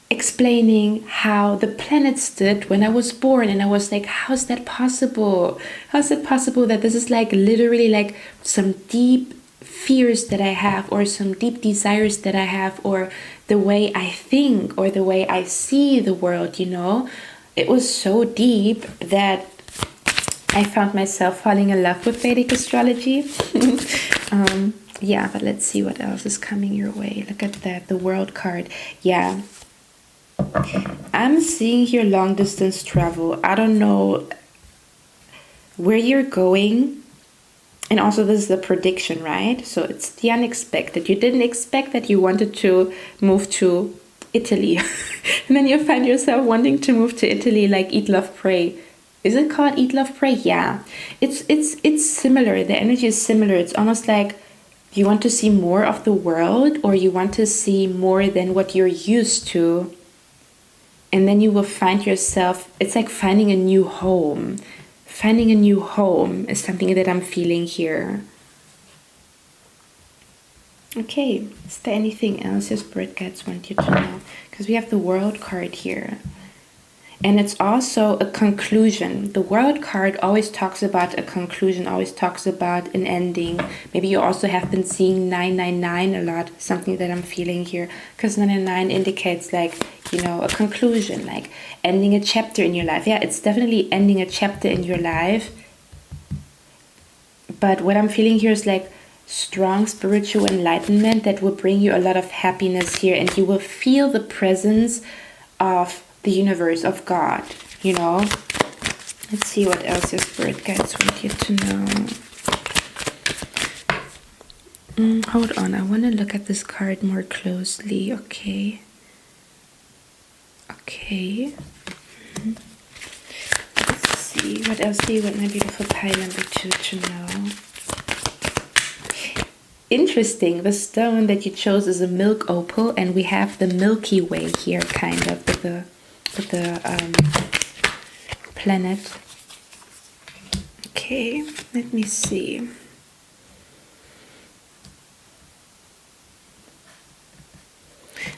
explaining how the planets did when I was born, and I was like, how's that possible? How's it possible that this is like literally like some deep fears that I have, or some deep desires that I have, or the way I think, or the way I see the world, you know? It was so deep that I found myself falling in love with Vedic astrology. Yeah, but let's see what else is coming your way. Look at that, the World card. Yeah, I'm seeing here long distance travel. I don't know where you're going. And also this is the prediction, right? So it's the unexpected. You didn't expect that you wanted to move to Italy. And then you find yourself wanting to move to Italy, like Eat, Love, Pray. Is it called Eat, Love, Pray? Yeah. It's similar. The energy is similar. It's almost like you want to see more of the world, or you want to see more than what you're used to. And then you will find yourself, it's like finding a new home. Finding a new home is something that I'm feeling here. Okay, is there anything else your spirit guides want you to know? Because we have the World card here. And it's also a conclusion. The World card always talks about a conclusion, always talks about an ending. Maybe you also have been seeing 999 a lot, something that I'm feeling here. Because 999 indicates like, you know, a conclusion, like ending a chapter in your life. Yeah, it's definitely ending a chapter in your life. But what I'm feeling here is like strong spiritual enlightenment that will bring you a lot of happiness here. And you will feel the presence of the universe, of God, you know. Let's see what else your spirit guides want you to know. Hold on, I want to look at this card more closely. Okay. Let's see, what else do you want my beautiful pie number 2 to know? Interesting, the stone that you chose is a milk opal, and we have the Milky Way here, kind of, with the planet. Okay, let me see.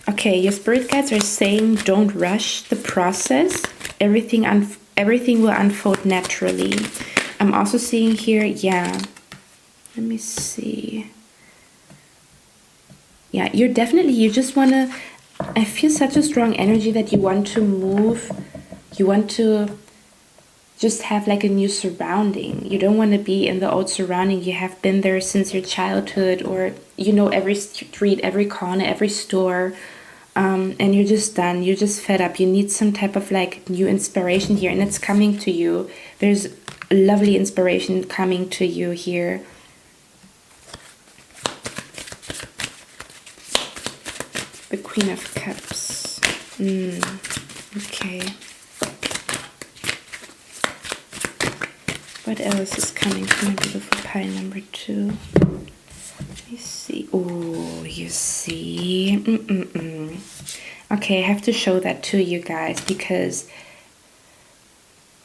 Okay, your spirit guides are saying don't rush the process. Everything will unfold naturally. I'm also seeing here, yeah. Let me see. Yeah, you just want to, I feel such a strong energy that you want to move. You want to just have like a new surrounding. You don't want to be in the old surrounding. You have been there since your childhood, or you know every street, every corner, every store, and you're just done. You're just fed up. You need some type of like new inspiration here, and it's coming to you. There's lovely inspiration coming to you here. The Queen of Cups. Okay. What else is coming from my beautiful pie number 2? Let me see. Oh, you see. Okay, I have to show that to you guys, because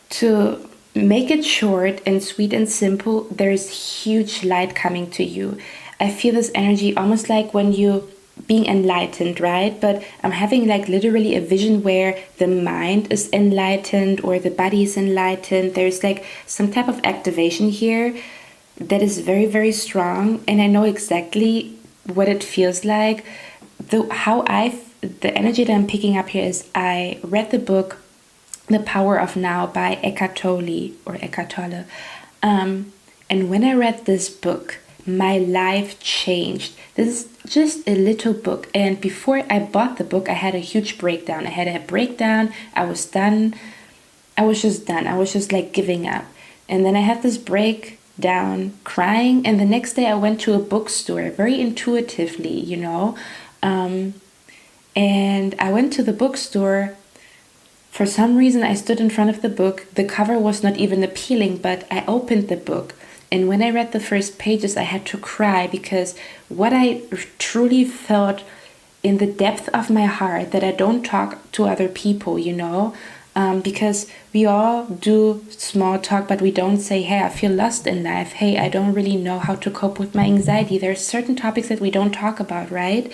to make it short and sweet and simple, there's huge light coming to you. I feel this energy almost like when you being enlightened, right? But I'm having like literally a vision where the mind is enlightened or the body is enlightened. There's like some type of activation here that is very, very strong, and I know exactly what it feels like. The energy that I'm picking up here is, I read the book The Power of Now by Eckhart Tolle, and when I read this book, my life changed. This is just a little book, and before I bought the book, I had a huge breakdown. I was done. I was just done. I was just like giving up. And then I had this breakdown, crying, and the next day I went to a bookstore very intuitively, you know. And I went to the bookstore. For some reason, I stood in front of the book. The cover was not even appealing, but I opened the book. And when I read the first pages, I had to cry, because what I truly felt in the depth of my heart, that I don't talk to other people, you know, because we all do small talk, but we don't say, hey, I feel lost in life. Hey, I don't really know how to cope with my anxiety. There are certain topics that we don't talk about, right?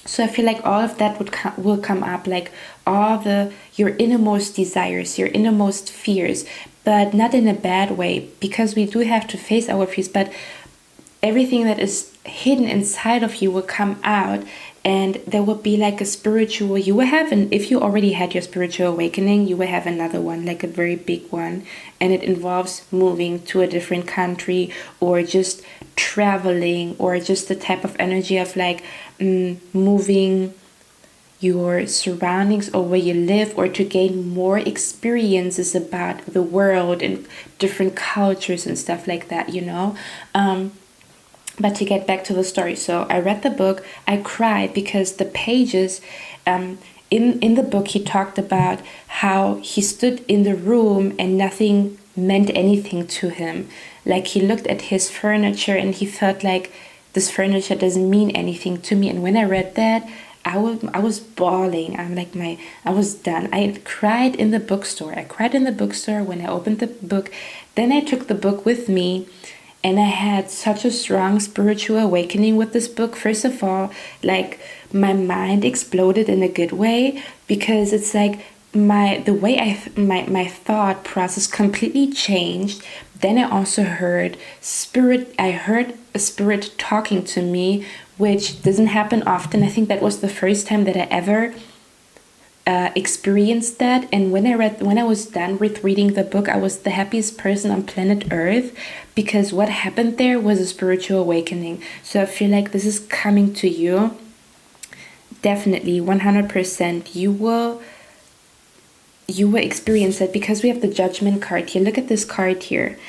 So I feel like all of that will come up, like your innermost desires, your innermost fears, but not in a bad way, because we do have to face our fears, but everything that is hidden inside of you will come out, and there will be like a spiritual, you will have, and if you already had your spiritual awakening, you will have another one, like a very big one, and it involves moving to a different country, or just traveling, or just the type of energy of like moving your surroundings or where you live, or to gain more experiences about the world and different cultures and stuff like that, you know. But to get back to the story, so I read the book, I cried, because the pages in the book, he talked about how he stood in the room and nothing meant anything to him. Like, he looked at his furniture and he felt like this furniture doesn't mean anything to me. And when I read that, I was bawling. I was done. I cried in the bookstore. When I opened the book. Then I took the book with me, And I had such a strong spiritual awakening with this book. First of all, like my mind exploded in a good way, because it's like my thought process completely changed. Then I also heard a spirit talking to me, which doesn't happen often. I think that was the first time that I ever experienced that. And when I was done with reading the book, I was the happiest person on planet Earth, because what happened there was a spiritual awakening. So I feel like this is coming to you. Definitely 100%. You will experience it, because we have the Judgment card here. Look at this card here.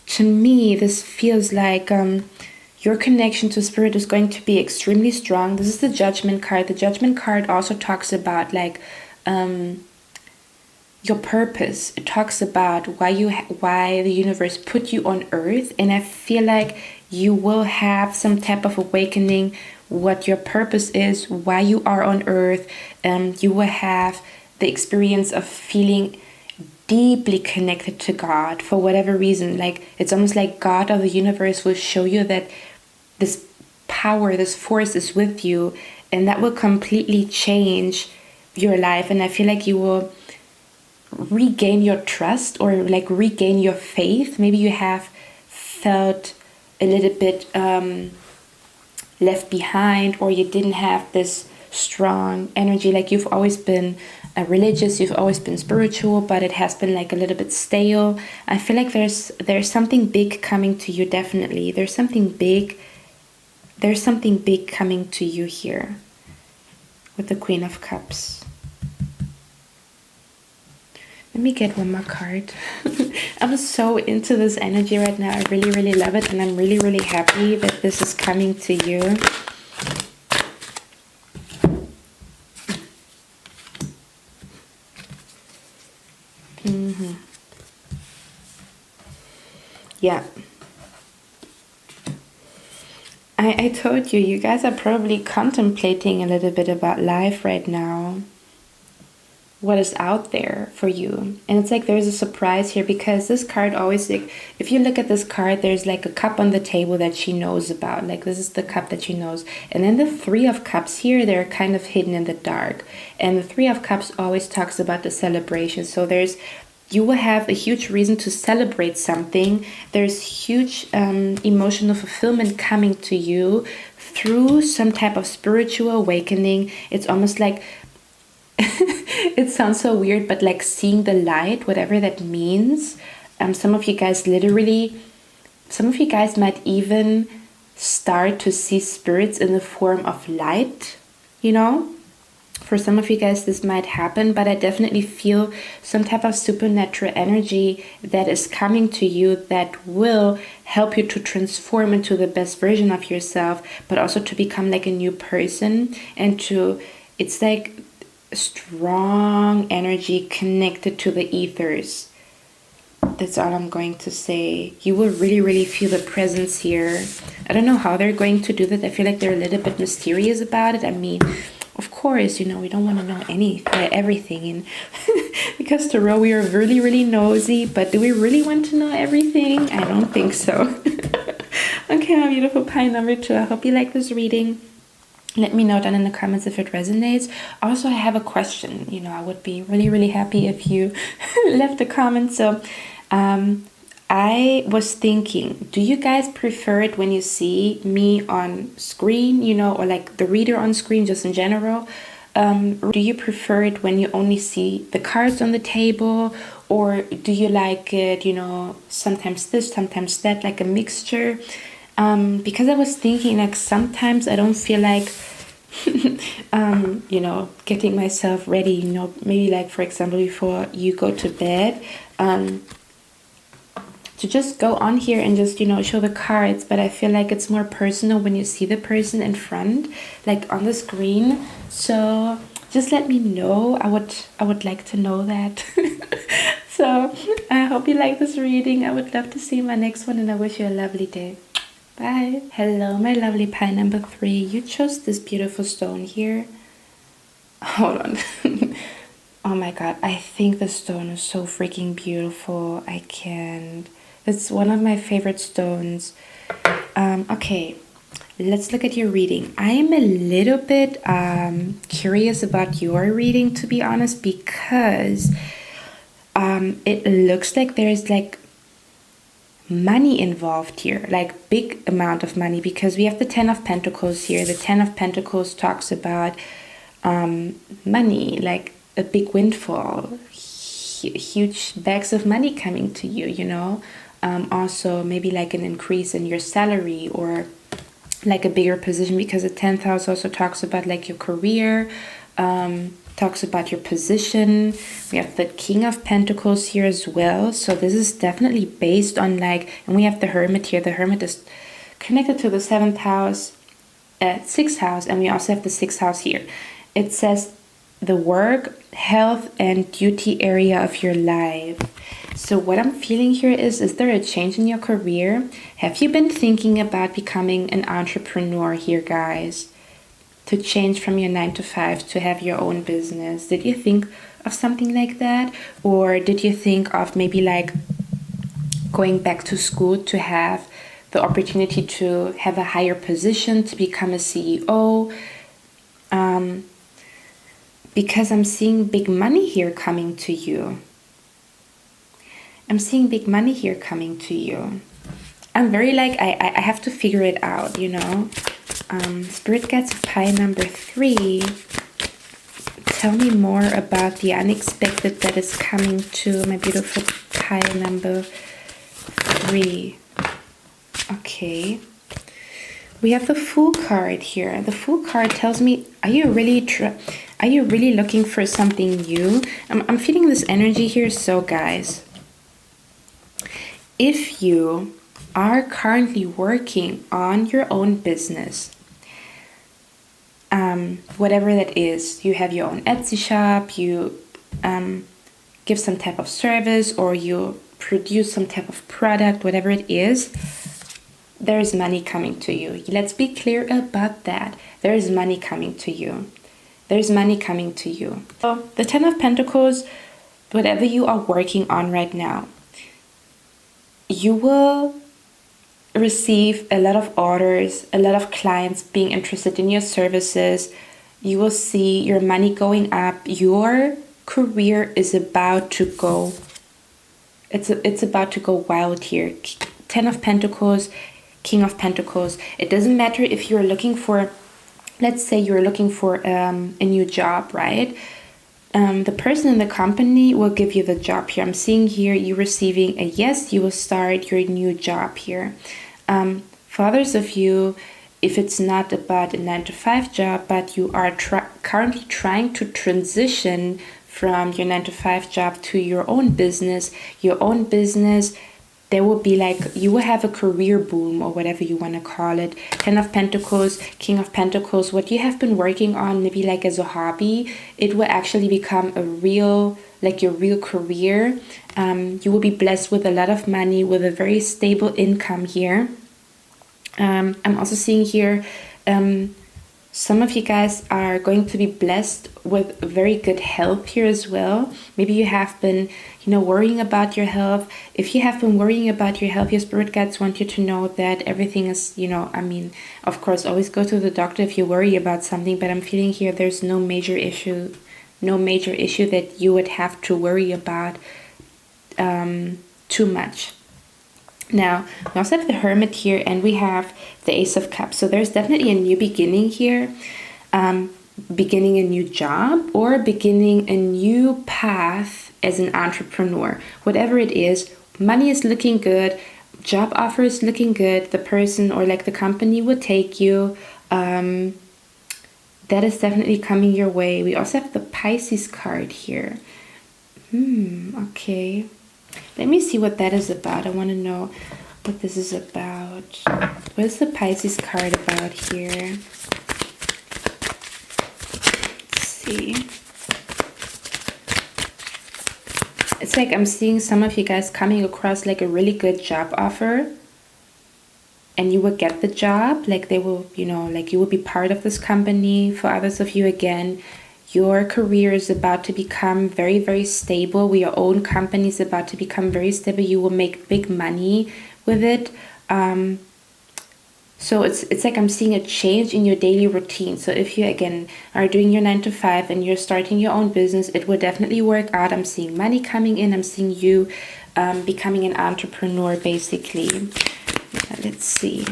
To me, this feels like your connection to spirit is going to be extremely strong. This is the Judgment card. The Judgment card also talks about like your purpose. It talks about why the universe put you on Earth, and I feel like you will have some type of awakening what your purpose is, why you are on Earth. You will have the experience of feeling deeply connected to God for whatever reason. Like, it's almost like God or the universe will show you that this power, this force is with you, and that will completely change your life. And I feel like you will regain your trust, or like regain your faith. Maybe you have felt a little bit left behind, or you didn't have this strong energy. Like, you've always been religious, you've always been spiritual, but it has been like a little bit stale. I feel like there's something big coming to you. Definitely there's something big coming to you here with the Queen of Cups. Let me get one more card. I'm so into this energy right now. I really, really love it, and I'm really, really happy that this is coming to you. Yeah. I told you, you guys are probably contemplating a little bit about life right now. What is out there for you. And it's like there's a surprise here, because this card always, like, if you look at this card, there's like a cup on the table that she knows about. Like, this is the cup that she knows. And then the Three of Cups here, they're kind of hidden in the dark. And the Three of Cups always talks about the celebration. So you will have a huge reason to celebrate something. There's huge emotional fulfillment coming to you through some type of spiritual awakening. It's almost like, it sounds so weird, but like seeing the light, whatever that means. Some of you guys might even start to see spirits in the form of light, you know? For some of you guys, this might happen, but I definitely feel some type of supernatural energy that is coming to you that will help you to transform into the best version of yourself, but also to become like a new person. And it's like strong energy connected to the ethers. That's all I'm going to say. You will really, really feel the presence here. I don't know how they're going to do that. I feel like they're a little bit mysterious about it. I mean, of course, you know, we don't want to know everything. And because tarot, we are really, really nosy. But do we really want to know everything? I don't think so. Okay, my beautiful pie number 2. I hope you like this reading. Let me know down in the comments if it resonates. Also, I have a question. You know, I would be really, really happy if you left a comment. So, I was thinking, do you guys prefer it when you see me on screen, you know, or like the reader on screen, just in general? Or do you prefer it when you only see the cards on the table? Or do you like it, you know, sometimes this, sometimes that, like a mixture? Because I was thinking, like, sometimes I don't feel like you know, getting myself ready, you know, maybe like, for example, before you go to bed, to just go on here and just, you know, show the cards. But I feel like it's more personal when you see the person in front, like on the screen. So just let me know. I would like to know that. So I hope you like this reading. I would love to see my next one, and I wish you a lovely day. Bye. Hello, my lovely pie number 3. You chose this beautiful stone here. Hold on. Oh my god, I think the stone is so freaking beautiful. I can't It's one of my favorite stones. Okay, let's look at your reading. I am a little bit curious about your reading, to be honest, because it looks like there's like money involved here, like big amount of money, because we have the Ten of Pentacles here. The Ten of Pentacles talks about money, like a big windfall, huge bags of money coming to you, you know. Also maybe like an increase in your salary or like a bigger position, because the 10th house also talks about like your career, talks about your position. We have the King of Pentacles here as well. So this is definitely based on like, and we have the Hermit here. The Hermit is connected to the 7th house, 6th house, and we also have the 6th house here. It says the work, health, and duty area of your life. So what I'm feeling here is there a change in your career? Have you been thinking about becoming an entrepreneur here, guys? To change from your 9 to 5 to have your own business? Did you think of something like that? Or did you think of maybe like going back to school to have the opportunity to have a higher position, to become a CEO? Because I'm seeing big money here coming to you. I'm seeing big money here coming to you. I'm very like, I have to figure it out, you know. Spirit Guides of pile number 3. Tell me more about the unexpected that is coming to my beautiful pile number 3. Okay. We have the Fool card here. The Fool card tells me, are you really looking for something new? I'm feeling this energy here. So guys, if you are currently working on your own business, whatever that is, you have your own Etsy shop, you give some type of service, or you produce some type of product, whatever it is, there is money coming to you. Let's be clear about that. There is money coming to you. There's money coming to you. So the Ten of Pentacles, whatever you are working on right now, you will receive a lot of orders, a lot of clients being interested in your services. You will see your money going up. Your career is about to go, it's about to go wild here. Ten of Pentacles, King of Pentacles. It doesn't matter if you're looking for, let's say you're looking for a new job, right? The person in the company will give you the job here. I'm seeing here you receiving a yes, you will start your new job here. For others of you, if it's not about a 9 to 5 job, but you are currently trying to transition from your 9 to 5 job to your own business, there will be like, you will have a career boom or whatever you want to call it. Ten of Pentacles, King of Pentacles, what you have been working on maybe like as a hobby, it will actually become a real, like your real career. You will be blessed with a lot of money, with a very stable income here. I'm also seeing here, some of you guys are going to be blessed with very good health here as well. Maybe you have been, worrying about your health. If you have been worrying about your health, your spirit guides want you to know that everything is, of course, always go to the doctor if you worry about something, but I'm feeling here there's no major issue that you would have to worry about too much. Now, we also have the Hermit here, and we have the Ace of Cups. So there's definitely a new beginning here, beginning a new job or beginning a new path as an entrepreneur. Whatever it is, money is looking good, job offer is looking good, the person or like the company will take you. That is definitely coming your way. We also have the Pisces card here. Okay. Let me see what that is about. I want to know what this is about. What is the Pisces card about here? Let's see. It's like I'm seeing some of you guys coming across like a really good job offer, and you will get the job. Like they will, like you will be part of this company. For others of you, again, your career is about to become very, very stable, where your own company is about to become very stable. You will make big money with it. So it's like I'm seeing a change in your daily routine. So if you, again, are doing your 9 to 5 and you're starting your own business, it will definitely work out. I'm seeing money coming in. I'm seeing you becoming an entrepreneur, basically. Let's see.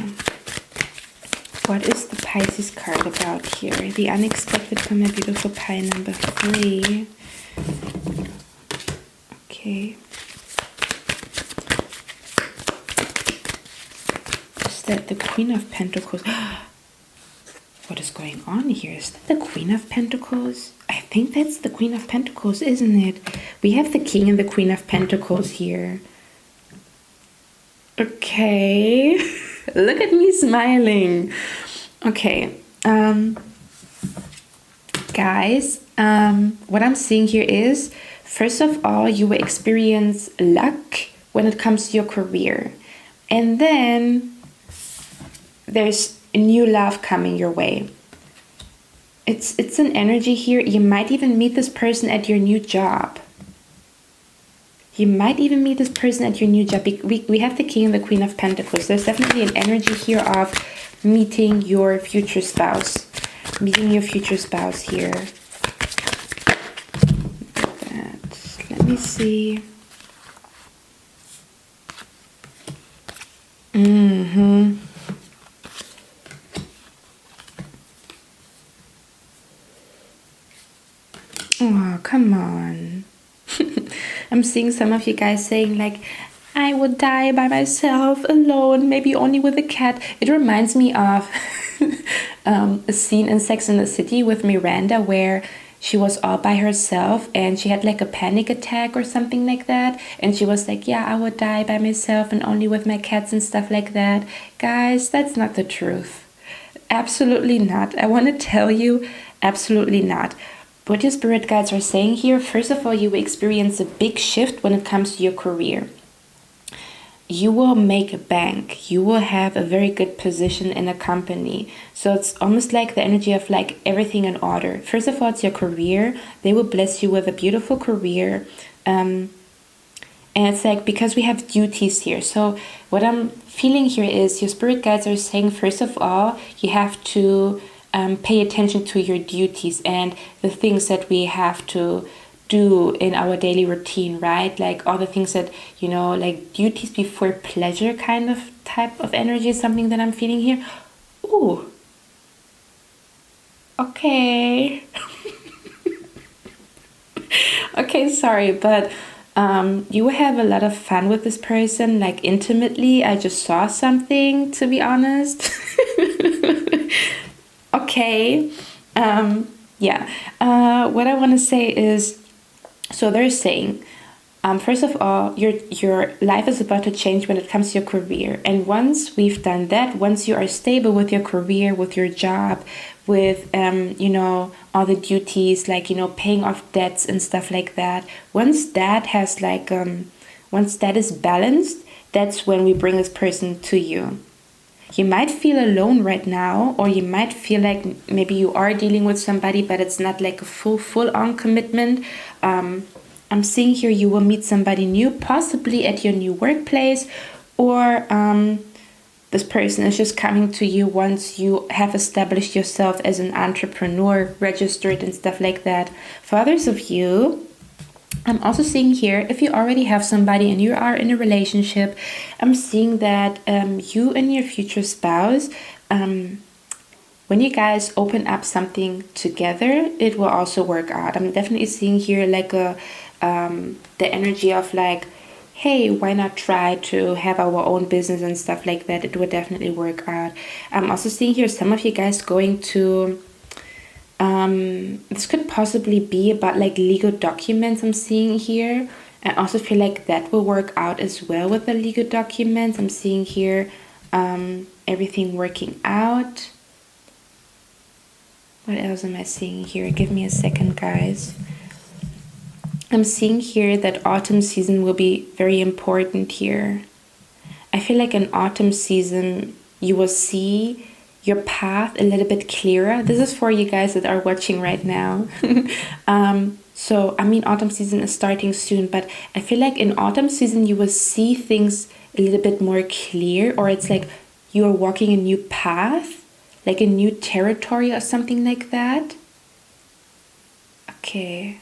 What is the Pisces card about here? The unexpected for my beautiful pie number 3. Okay. Is that the Queen of Pentacles? What is going on here? Is that the Queen of Pentacles? I think that's the Queen of Pentacles, isn't it? We have the King and the Queen of Pentacles here. Okay. Look at me smiling. Okay. Guys, what I'm seeing here is, first of all, you will experience luck when it comes to your career. And then there's a new love coming your way. It's an energy here. You might even meet this person at your new job. You might even meet this person at your new job. We have the King and the Queen of Pentacles. There's definitely an energy here of meeting your future spouse. Meeting your future spouse here. Look at that. Let me see. Oh, come on. I'm seeing some of you guys saying like, I would die by myself, alone, maybe only with a cat. It reminds me of a scene in Sex and the City with Miranda where she was all by herself and she had like a panic attack or something like that. And she was like, yeah, I would die by myself and only with my cats and stuff like that. Guys, that's not the truth. Absolutely not. I want to tell you, absolutely not. What your spirit guides are saying here, first of all, you will experience a big shift when it comes to your career. You will make a bank. You will have a very good position in a company. So it's almost like the energy of like everything in order. First of all, it's your career. They will bless you with a beautiful career. And it's like, because we have duties here. So what I'm feeling here is your spirit guides are saying, first of all, you have to pay attention to your duties and the things that we have to do in our daily routine, right? Like all the things that, you know, like duties before pleasure kind of type of energy is something that I'm feeling here. Ooh. Okay. Okay, sorry, but you will have a lot of fun with this person, like intimately. I just saw something, to be honest. Okay. Yeah. What I want to say is, so they're saying, first of all, your life is about to change when it comes to your career. And once we've done that, once you are stable with your career, with your job, with, you know, all the duties, like, you know, paying off debts and stuff like that. Once that has like, once that is balanced, that's when we bring this person to you. You might feel alone right now, or you might feel like maybe you are dealing with somebody, but it's not like a full-on commitment. I'm seeing here you will meet somebody new, possibly at your new workplace, or this person is just coming to you once you have established yourself as an entrepreneur, registered and stuff like that. For others of you, I'm also seeing here, if you already have somebody and you are in a relationship, I'm seeing that you and your future spouse, when you guys open up something together, it will also work out. I'm definitely seeing here like the energy of like, hey, why not try to have our own business and stuff like that? It will definitely work out. I'm also seeing here some of you guys going to... this could possibly be about like legal documents I'm seeing here. I also feel like that will work out as well with the legal documents. I'm seeing here everything working out. What else am I seeing here? Give me a second, guys. I'm seeing here that autumn season will be very important here. I feel like in autumn season you will see your path a little bit clearer. This is for you guys that are watching right now. So, I mean, autumn season is starting soon, but I feel like in autumn season you will see things a little bit more clear, or it's like you're walking a new path, like a new territory or something like that. Okay.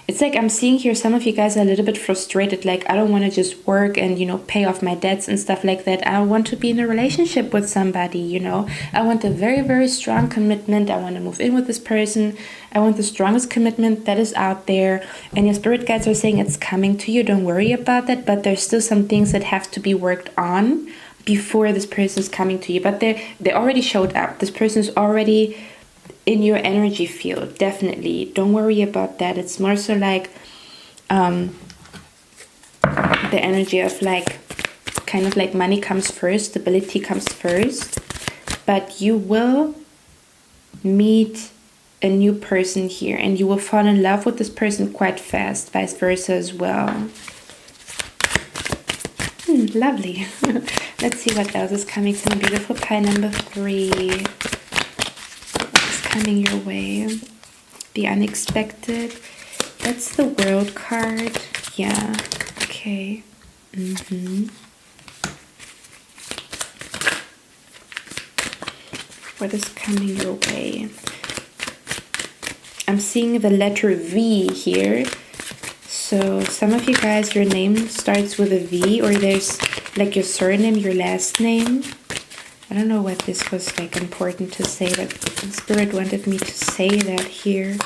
It's like I'm seeing here some of you guys are a little bit frustrated, like I don't want to just work and, you know, pay off my debts and stuff like that. I want to be in a relationship with somebody, you know. I want a very, very strong commitment. I want to move in with this person. I want the strongest commitment that is out there. And your spirit guides are saying it's coming to you. Don't worry about that. But there's still some things that have to be worked on before this person is coming to you. But they already showed up. This person is already in your energy field, definitely. Don't worry about that. It's more so like the energy of like kind of like money comes first, stability comes first, but you will meet a new person here and you will fall in love with this person quite fast, vice versa as well. Lovely. Let's see what else is coming to me. Beautiful pie number 3. Coming your way. The unexpected. That's the World card. Yeah. Okay. What is coming your way? I'm seeing the letter V here. So some of you guys, your name starts with a V, or there's like your surname, your last name. I don't know what this was like important to say, but Spirit wanted me to say that here.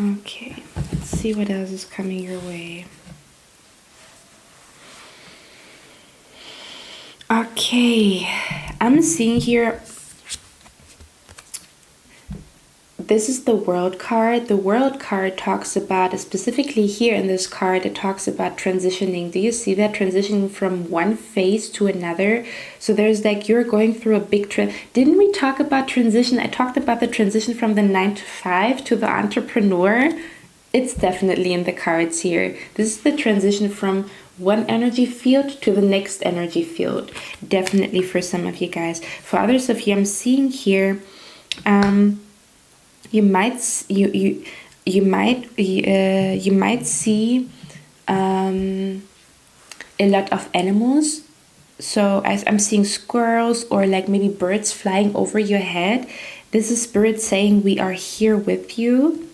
Okay, let's see what else is coming your way. Okay, I'm seeing here, this is the World card. The World card talks about, specifically here in this card, it talks about transitioning. Do you see that? Transitioning from one phase to another. So there's like, you're going through a big Didn't we talk about transition? I talked about the transition from the 9 to 5 to the entrepreneur. It's definitely in the cards here. This is the transition from one energy field to the next energy field. Definitely for some of you guys. For others of you, I'm seeing here, you might see a lot of animals. So as I'm seeing squirrels or like maybe birds flying over your head. This is Spirit saying we are here with you.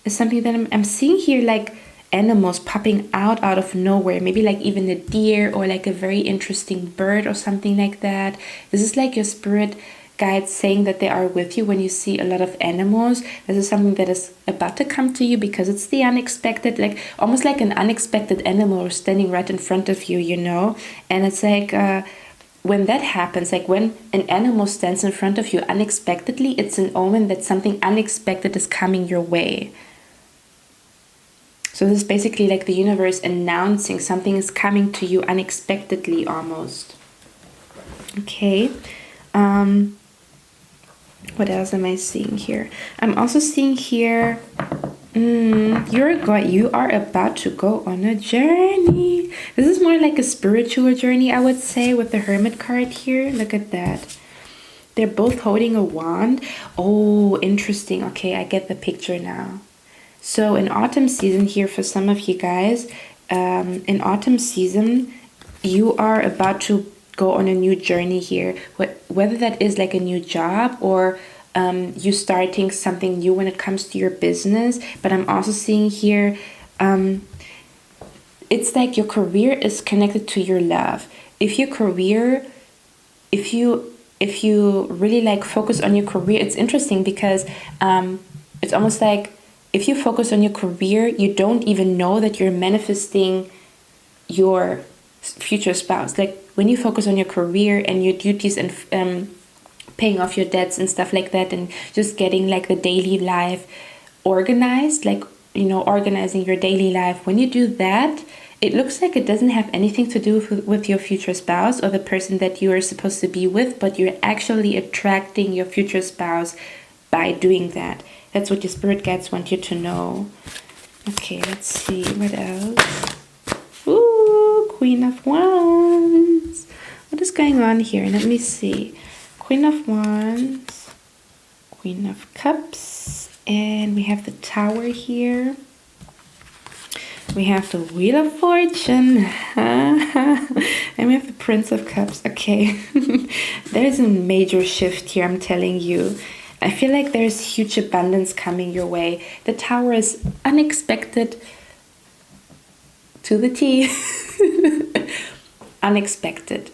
It's something that I'm seeing here, like animals popping out of nowhere. Maybe like even a deer or like a very interesting bird or something like that. This is like your spirit guides saying that they are with you when you see a lot of animals. This is something that is about to come to you because it's the unexpected, like almost like an unexpected animal standing right in front of you, you know. And it's like when that happens, like when an animal stands in front of you unexpectedly, it's an omen that something unexpected is coming your way. So this is basically like the universe announcing something is coming to you unexpectedly almost. Okay. What else am I seeing here? I'm also seeing here, you are about to go on a journey. This is more like a spiritual journey, I would say, with the Hermit card here. Look at that. They're both holding a wand. Oh, interesting. Okay, I get the picture now. So in autumn season here, for some of you guys, in autumn season, you are about to go on a new journey here, whether that is like a new job or you starting something new when it comes to your business. But I'm also seeing here, it's like your career is connected to your love. If your career, if you really like focus on your career, it's interesting because it's almost like if you focus on your career, you don't even know that you're manifesting your future spouse. Like when you focus on your career and your duties and paying off your debts and stuff like that, and just getting like the daily life organized, like, you know, organizing your daily life. When you do that, it looks like it doesn't have anything to do with your future spouse or the person that you are supposed to be with, but you're actually attracting your future spouse by doing that. That's what your spirit guides want you to know. Okay, let's see what else. Ooh, Queen of Wands. What is going on here? Let me see. Queen of Wands, Queen of Cups, and we have the Tower here. We have the Wheel of Fortune, and we have the Prince of Cups. Okay, there's a major shift here, I'm telling you. I feel like there's huge abundance coming your way. The Tower is unexpected to the T. Unexpected.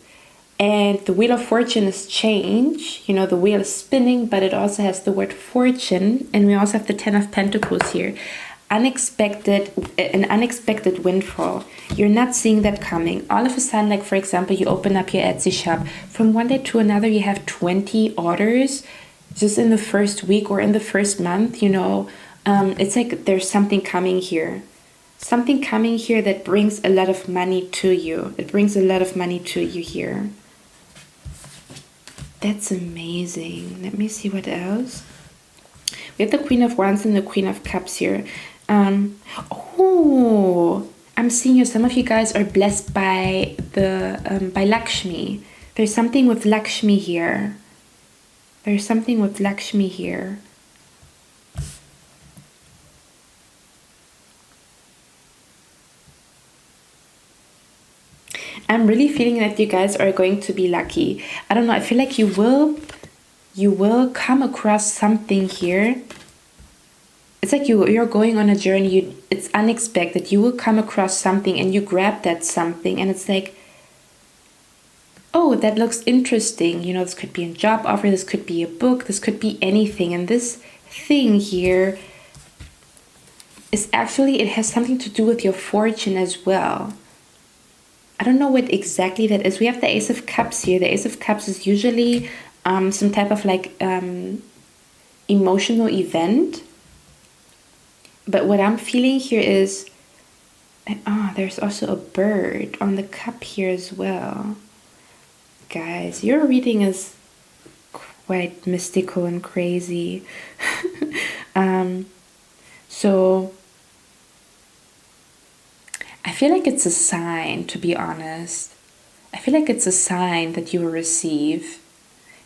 And the Wheel of Fortune is change. You know, the wheel is spinning, but it also has the word fortune. And we also have the Ten of Pentacles here. An unexpected windfall. You're not seeing that coming. All of a sudden, like for example, you open up your Etsy shop. From one day to another, you have 20 orders just in the first week or in the first month, you know. It's like there's something coming here. Something coming here that brings a lot of money to you. It brings a lot of money to you here. That's amazing. Let me see what else. We have the Queen of Wands and the Queen of Cups here. Oh, I'm seeing you. Some of you guys are blessed by by Lakshmi. There's something with Lakshmi here. There's something with Lakshmi here. I'm really feeling that you guys are going to be lucky. I don't know. I feel like you will come across something here. It's like you're going on a journey. It's unexpected. You will come across something and you grab that something and it's like, oh, that looks interesting. You know, this could be a job offer. This could be a book. This could be anything. And this thing here is actually, it has something to do with your fortune as well. I don't know what exactly that is. We have the Ace of Cups here. The Ace of Cups is usually some type of like emotional event. But what I'm feeling here is, there's also a bird on the cup here as well. Guys, your reading is quite mystical and crazy. So I feel like it's a sign, to be honest. I feel like it's a sign that you will receive.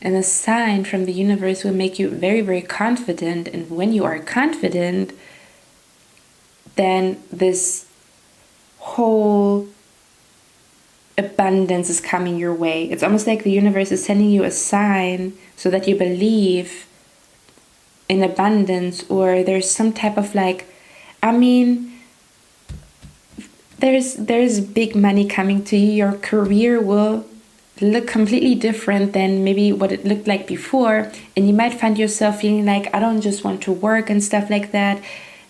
And a sign from the universe will make you very, very confident. And when you are confident, then this whole abundance is coming your way. It's almost like the universe is sending you a sign so that you believe in abundance, or there's some type of like, I mean, there's big money coming to you. Your career will look completely different than maybe what it looked like before, and you might find yourself feeling like, I don't just want to work and stuff like that.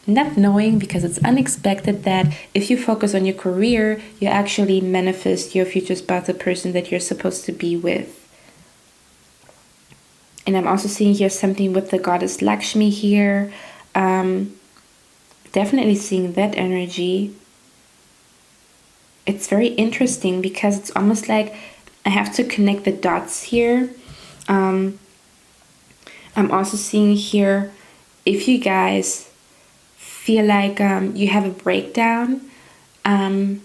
Not knowing, because it's unexpected, that if you focus on your career, you actually manifest your future spouse, the person that you're supposed to be with. And I'm also seeing here something with the goddess Lakshmi here. Definitely seeing that energy. It's very interesting because it's almost like I have to connect the dots here. I'm also seeing here, if you guys feel like you have a breakdown,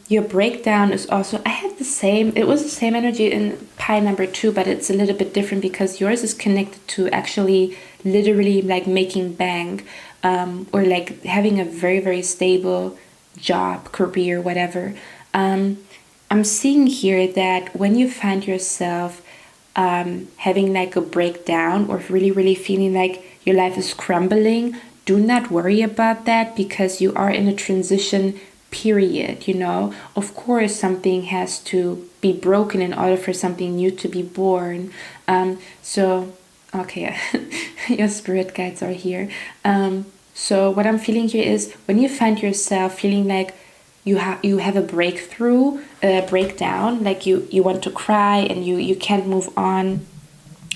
your breakdown is also, I had the same, it was the same energy in pie number 2, but it's a little bit different because yours is connected to actually literally like making bank, or like having a very, very stable job, career, whatever. I'm seeing here that when you find yourself having like a breakdown, or really, really feeling like your life is crumbling, do not worry about that, because you are in a transition period, you know. Of course, something has to be broken in order for something new to be born. So, okay, your spirit guides are here. So what I'm feeling here is, when you find yourself feeling like you have a breakdown, like you want to cry and you can't move on.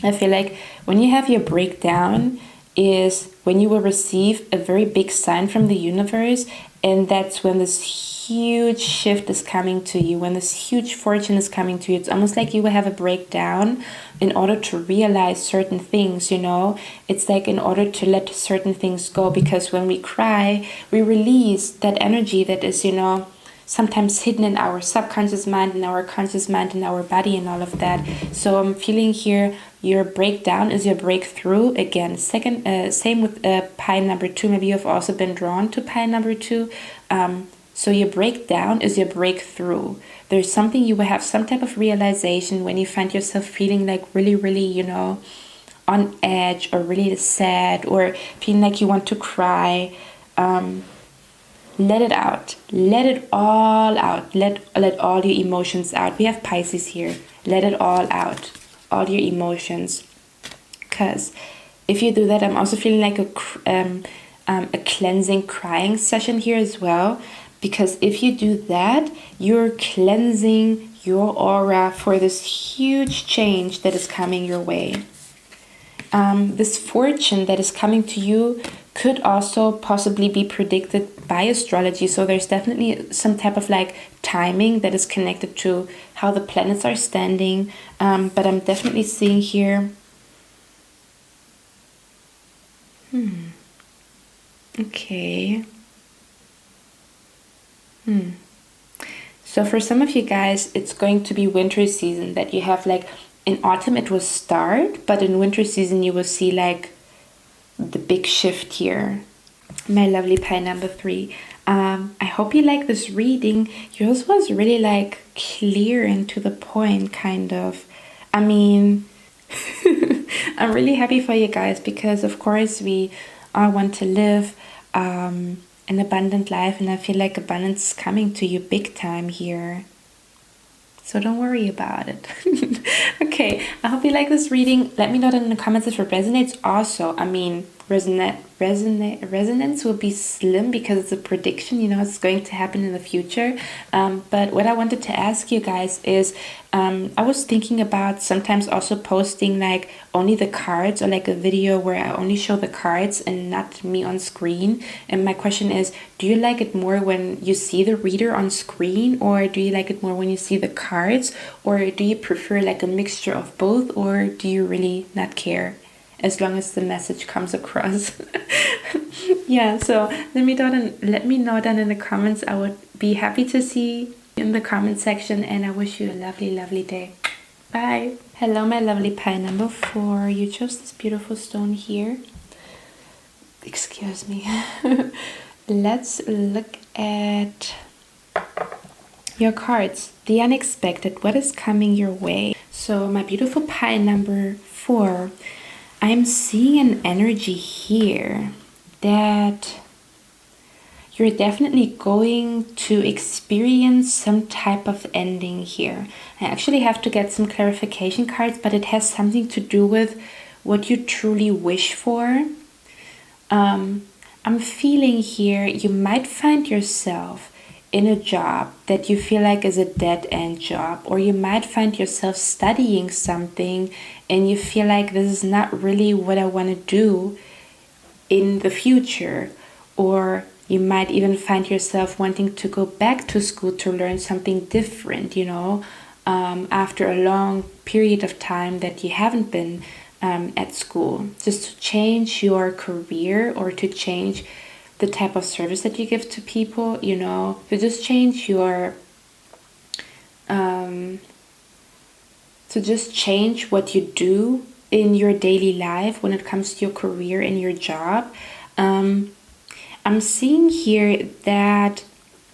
I feel like when you have your breakdown is when you will receive a very big sign from the universe, and that's when this huge shift is coming to you, when this huge fortune is coming to you. It's almost like you will have a breakdown in order to realize certain things, you know. It's like in order to let certain things go, because when we cry, we release that energy that is, you know, sometimes hidden in our subconscious mind, in our conscious mind, in our body, and all of that. So I'm feeling here your breakdown is your breakthrough. Again, same with pile number 2. Maybe you've also been drawn to pile number 2. So your breakdown is your breakthrough. There's something you will have some type of realization when you find yourself feeling like really, really, you know, on edge, or really sad, or feeling like you want to cry. Let it out. Let it all out. Let all your emotions out. We have Pisces here. Let it all out. All your emotions. Because if you do that, I'm also feeling like a cleansing crying session here as well. Because if you do that, you're cleansing your aura for this huge change that is coming your way. This fortune that is coming to you could also possibly be predicted by astrology. So there's definitely some type of like timing that is connected to how the planets are standing. But I'm definitely seeing here. Okay. So for some of you guys, it's going to be winter season that you have like, in autumn it will start, but in winter season you will see like the big shift here. My lovely pile number 3. I hope you like this reading. Yours was really like clear and to the point, kind of. I mean, I'm really happy for you guys, because of course we all want to live an abundant life, and I feel like abundance is coming to you big time here. So don't worry about it. Okay, I hope you like this reading. Let me know in the comments if it resonates. Also, I mean, resonance will be slim because it's a prediction, you know, it's going to happen in the future. But what I wanted to ask you guys is, I was thinking about sometimes also posting like only the cards, or like a video where I only show the cards and not me on screen. And my question is, do you like it more when you see the reader on screen, or do you like it more when you see the cards, or do you prefer like a mixture of both, or do you really not care as long as the message comes across? Yeah, so let me know down in the comments. I would be happy to see in the comment section, and I wish you a lovely, lovely day. Bye. Hello, my lovely pile number 4. You chose this beautiful stone here. Excuse me. Let's look at your cards. The unexpected. What is coming your way? So my beautiful pile number 4, I'm seeing an energy here that you're definitely going to experience some type of ending here. I actually have to get some clarification cards, but it has something to do with what you truly wish for. I'm feeling here you might find yourself in a job that you feel like is a dead-end job, or you might find yourself studying something and you feel like this is not really what I want to do in the future, or you might even find yourself wanting to go back to school to learn something different, you know, after a long period of time that you haven't been at school, just to change your career, or to change the type of service that you give to people, you know, to just change your, to just change what you do in your daily life when it comes to your career and your job. I'm seeing here that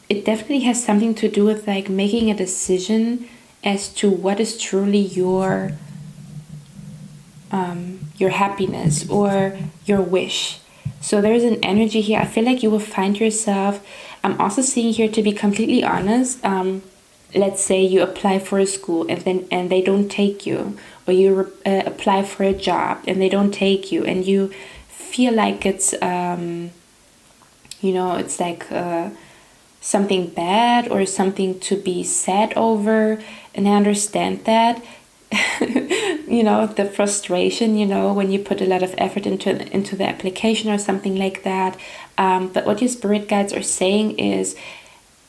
it definitely has something to do with like making a decision as to what is truly your happiness or your wish. So there's an energy here. I feel like you will find yourself. I'm also seeing here, to be completely honest, let's say you apply for a school and they don't take you, or you apply for a job and they don't take you, and you feel like it's you know, it's like something bad or something to be sad over. And I understand that. You know, the frustration, you know, when you put a lot of effort into the application or something like that. But what your spirit guides are saying is,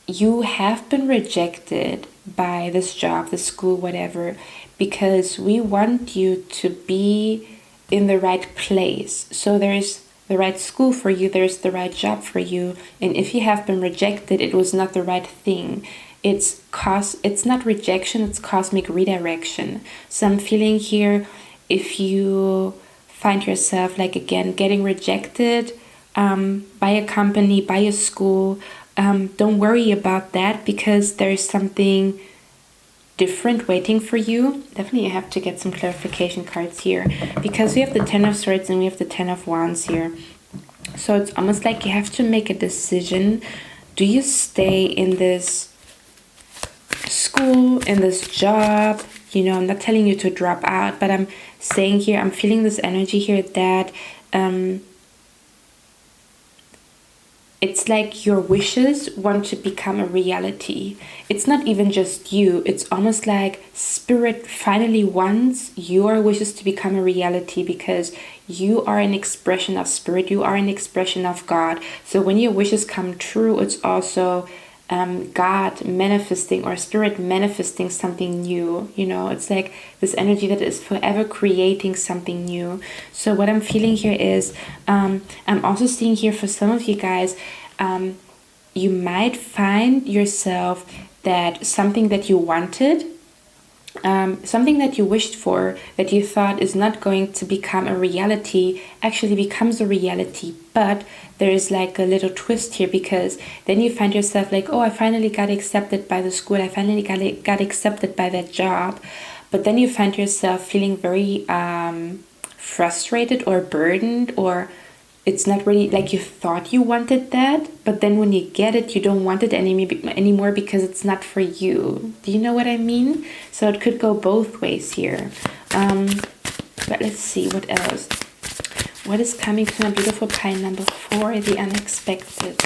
you have been rejected by this job, this school, whatever, because we want you to be in the right place. So there's school for you, there's the right job for you. And if you have been rejected, it was not the right thing. It's not rejection, it's cosmic redirection. So I'm feeling here, if you find yourself like again getting rejected by a company, by a school, don't worry about that, because there's something different waiting for you. Definitely I have to get some clarification cards here, because we have the Ten of Swords and we have the Ten of Wands here. So it's almost like you have to make a decision. Do you stay in this school, in this job? You know, I'm not telling you to drop out, but I'm saying here, I'm feeling this energy here that it's like your wishes want to become a reality. It's not even just you. It's almost like Spirit finally wants your wishes to become a reality, because you are an expression of Spirit. You are an expression of God. So when your wishes come true, it's also God manifesting, or Spirit manifesting something new. You know, it's like this energy that is forever creating something new. So what I'm feeling here is, I'm also seeing here for some of you guys, you might find yourself that something that you wanted, something that you wished for, that you thought is not going to become a reality, actually becomes a reality. But there is like a little twist here, because then you find yourself like, oh, I finally got accepted by the school, I finally got accepted by that job. But then you find yourself feeling very frustrated or burdened, or it's not really like you thought you wanted that, but then when you get it, you don't want it anymore because it's not for you. Do you know what I mean? So it could go both ways here. But let's see what else. What is coming to my beautiful pile number 4? The unexpected.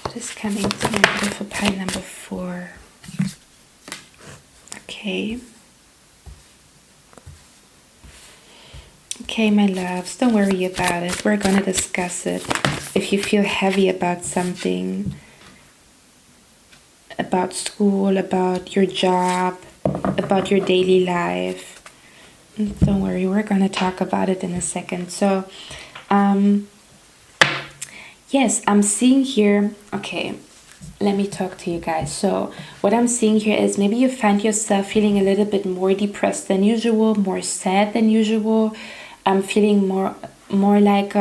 What is coming to my beautiful pile number 4? Okay. Okay, my loves, don't worry about it. We're going to discuss it. If you feel heavy about something, about school, about your job, about your daily life, don't worry, we're going to talk about it in a second. So, yes, I'm seeing here, okay, let me talk to you guys. So what I'm seeing here is maybe you find yourself feeling a little bit more depressed than usual, more sad than usual. I'm feeling more like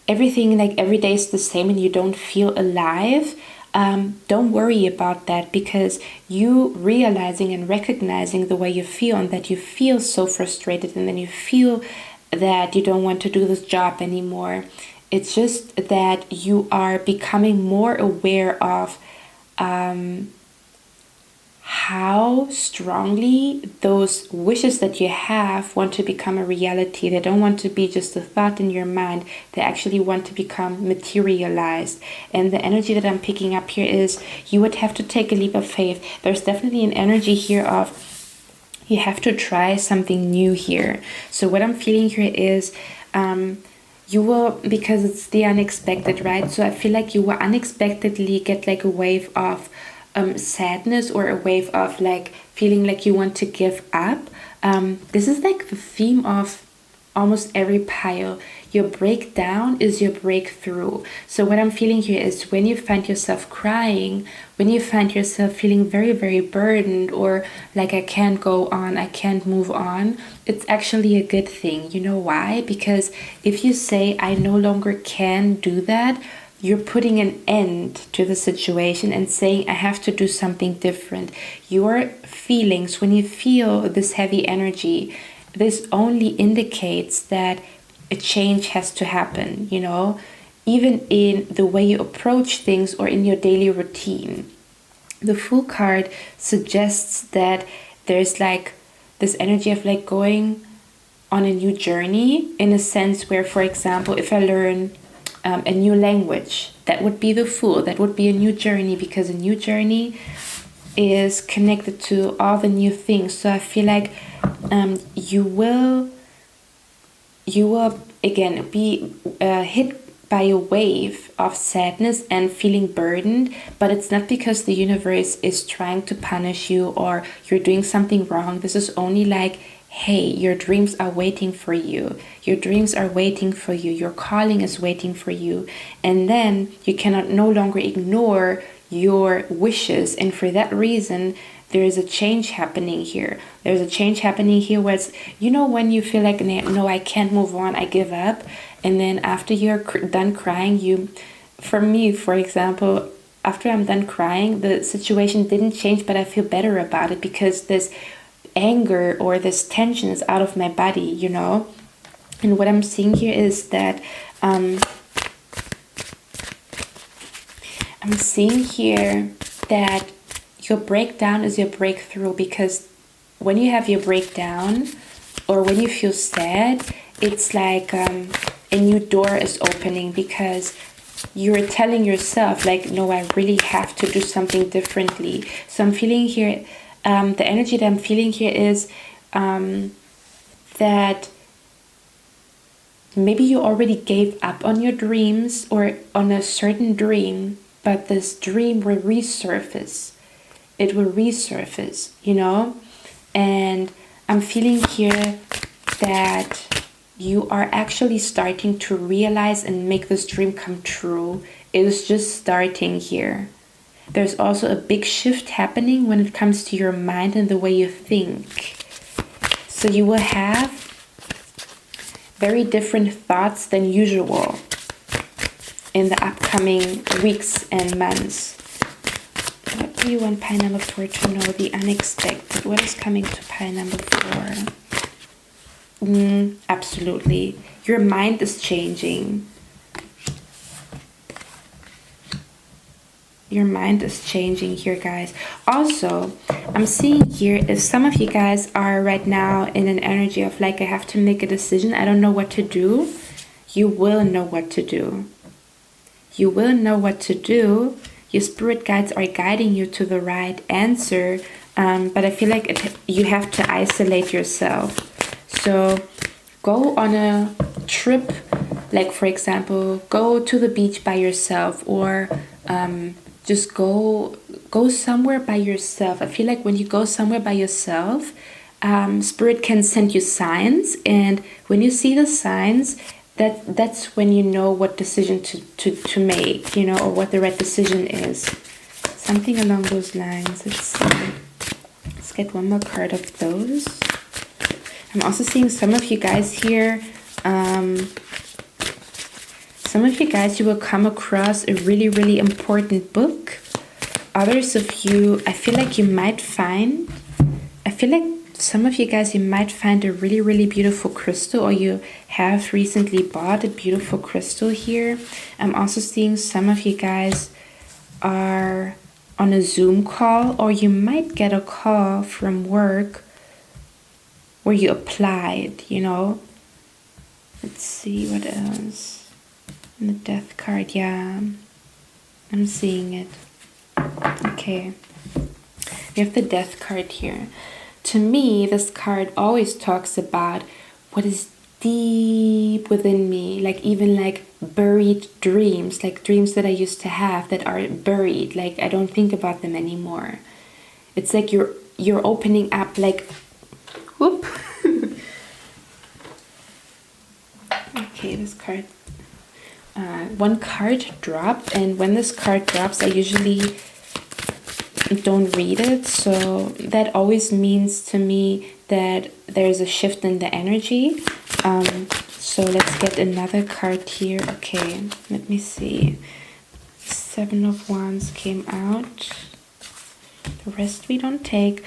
everything, like every day is the same and you don't feel alive. Don't worry about that, because you realizing and recognizing the way you feel, and that you feel so frustrated, and then you feel that you don't want to do this job anymore. It's just that you are becoming more aware of how strongly those wishes that you have want to become a reality. They don't want to be just a thought in your mind. They actually want to become materialized. And the energy that I'm picking up here is you would have to take a leap of faith. There's definitely an energy here of you have to try something new here. So what I'm feeling here is you will, because it's the unexpected, right? So I feel like you will unexpectedly get like a wave of sadness, or a wave of like feeling like you want to give up. This is like the theme of almost every pile. Your breakdown is your breakthrough. So what I'm feeling here is when you find yourself crying, when you find yourself feeling very, very burdened, or like I can't go on, I can't move on, it's actually a good thing. You know why? Because if you say I no longer can do that, you're putting an end to the situation and saying, I have to do something different. Your feelings, when you feel this heavy energy, this only indicates that a change has to happen, you know, even in the way you approach things or in your daily routine. The Fool card suggests that there's like this energy of like going on a new journey, in a sense where, for example, if I learn a new language, that would be the Fool. That would be a new journey, because a new journey is connected to all the new things. So I feel like you will again be hit by a wave of sadness and feeling burdened, but it's not because the universe is trying to punish you or you're doing something wrong. This is only like, hey, your dreams are waiting for you. Your dreams are waiting for you. Your calling is waiting for you. And then you cannot no longer ignore your wishes. And for that reason, there is a change happening here. There's a change happening here where it's, you know, when you feel like, no, I can't move on, I give up. And then after you're done crying, for me, for example, after I'm done crying, the situation didn't change, but I feel better about it because this anger or this tension is out of my body, you know. And what I'm seeing here is that I'm seeing here that your breakdown is your breakthrough, because when you have your breakdown or when you feel sad, it's like a new door is opening, because you're telling yourself like, no, I really have to do something differently. So I'm feeling here, the energy that I'm feeling here is that maybe you already gave up on your dreams or on a certain dream, but this dream will resurface. It will resurface, you know. And I'm feeling here that you are actually starting to realize and make this dream come true. It is just starting here. There's also a big shift happening when it comes to your mind and the way you think. So you will have very different thoughts than usual in the upcoming weeks and months. What do you want pile number 4 to know? The unexpected. What is coming to pile number 4? Absolutely. Your mind is changing. Your mind is changing here, guys. Also, I'm seeing here, if some of you guys are right now in an energy of like, I have to make a decision, I don't know what to do, you will know what to do. You will know what to do. Your spirit guides are guiding you to the right answer, but I feel like you have to isolate yourself. So go on a trip, like for example, go to the beach by yourself, or just go somewhere by yourself. I feel like when you go somewhere by yourself, spirit can send you signs, and when you see the signs, that's when you know what decision to make, you know, or what the right decision is. Something along those lines. Let's see. Let's get one more card of those. I'm also seeing some of you guys here, some of you guys, you will come across a really, really important book. Others of you, I feel like some of you guys, you might find a really, really beautiful crystal, or you have recently bought a beautiful crystal here. I'm also seeing some of you guys are on a Zoom call, or you might get a call from work where you applied, you know. Let's see what else. And the death card, yeah, I'm seeing it. Okay, we have the death card here. To me, this card always talks about what is deep within me, like even like buried dreams, like dreams that I used to have that are buried, like I don't think about them anymore. It's like you're opening up, like, whoop. Okay, this card, one card dropped, and when this card drops, I usually don't read it, so that always means to me that there's a shift in the energy. So let's get another card here. Okay, let me see. 7 of Wands came out. The rest we don't take.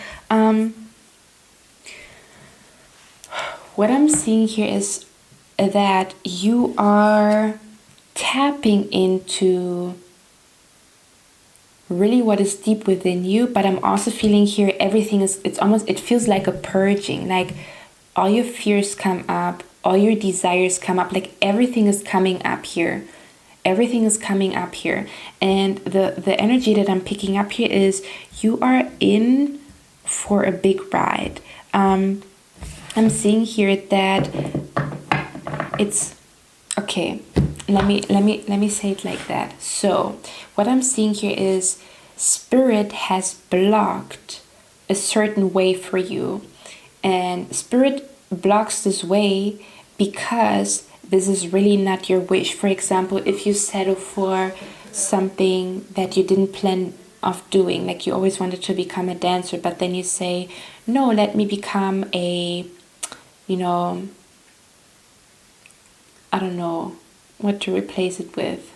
What I'm seeing here is that you are tapping into really what is deep within you, but I'm also feeling here everything is, it feels like a purging, like all your fears come up, all your desires come up, like everything is coming up here. Everything is coming up here. And the energy that I'm picking up here is you are in for a big ride. I'm seeing here that it's okay. Let me say it like that. So what I'm seeing here is spirit has blocked a certain way for you. And spirit blocks this way because this is really not your wish. For example, if you settle for something that you didn't plan of doing, like you always wanted to become a dancer, but then you say, no, let me become a, I don't know what to replace it with.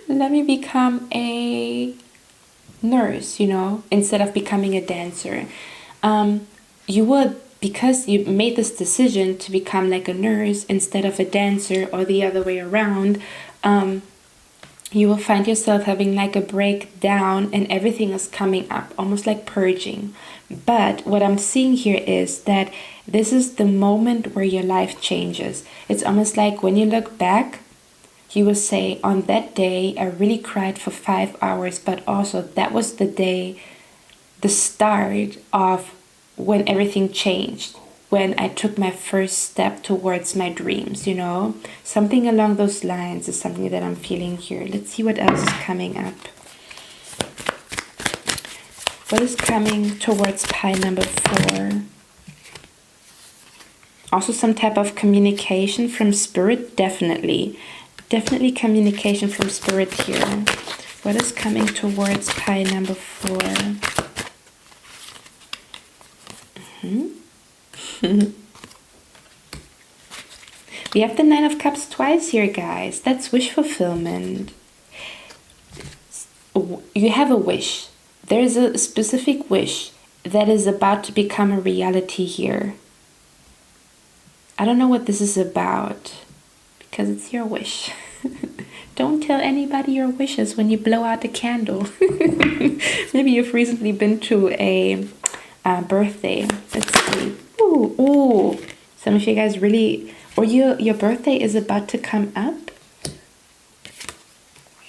Let me become a nurse, instead of becoming a dancer. You would, because you made this decision to become like a nurse instead of a dancer, or the other way around, you will find yourself having like a breakdown and everything is coming up, almost like purging. But what I'm seeing here is that this is the moment where your life changes. It's almost like when you look back, you will say, on that day, I really cried for 5 hours, but also that was the day, the start of when everything changed, when I took my first step towards my dreams, Something along those lines is something that I'm feeling here. Let's see what else is coming up. What is coming towards pile number 4? Also some type of communication from spirit, definitely. Definitely communication from spirit here. What is coming towards pile number 4? We have the 9 of Cups twice here, guys. That's wish fulfillment. You have a wish. There's a specific wish that is about to become a reality here. I don't know what this is about, because it's your wish. Don't tell anybody your wishes when you blow out the candle. Maybe you've recently been to a birthday. Let's see. Ooh. Some of you guys really, or your birthday is about to come up.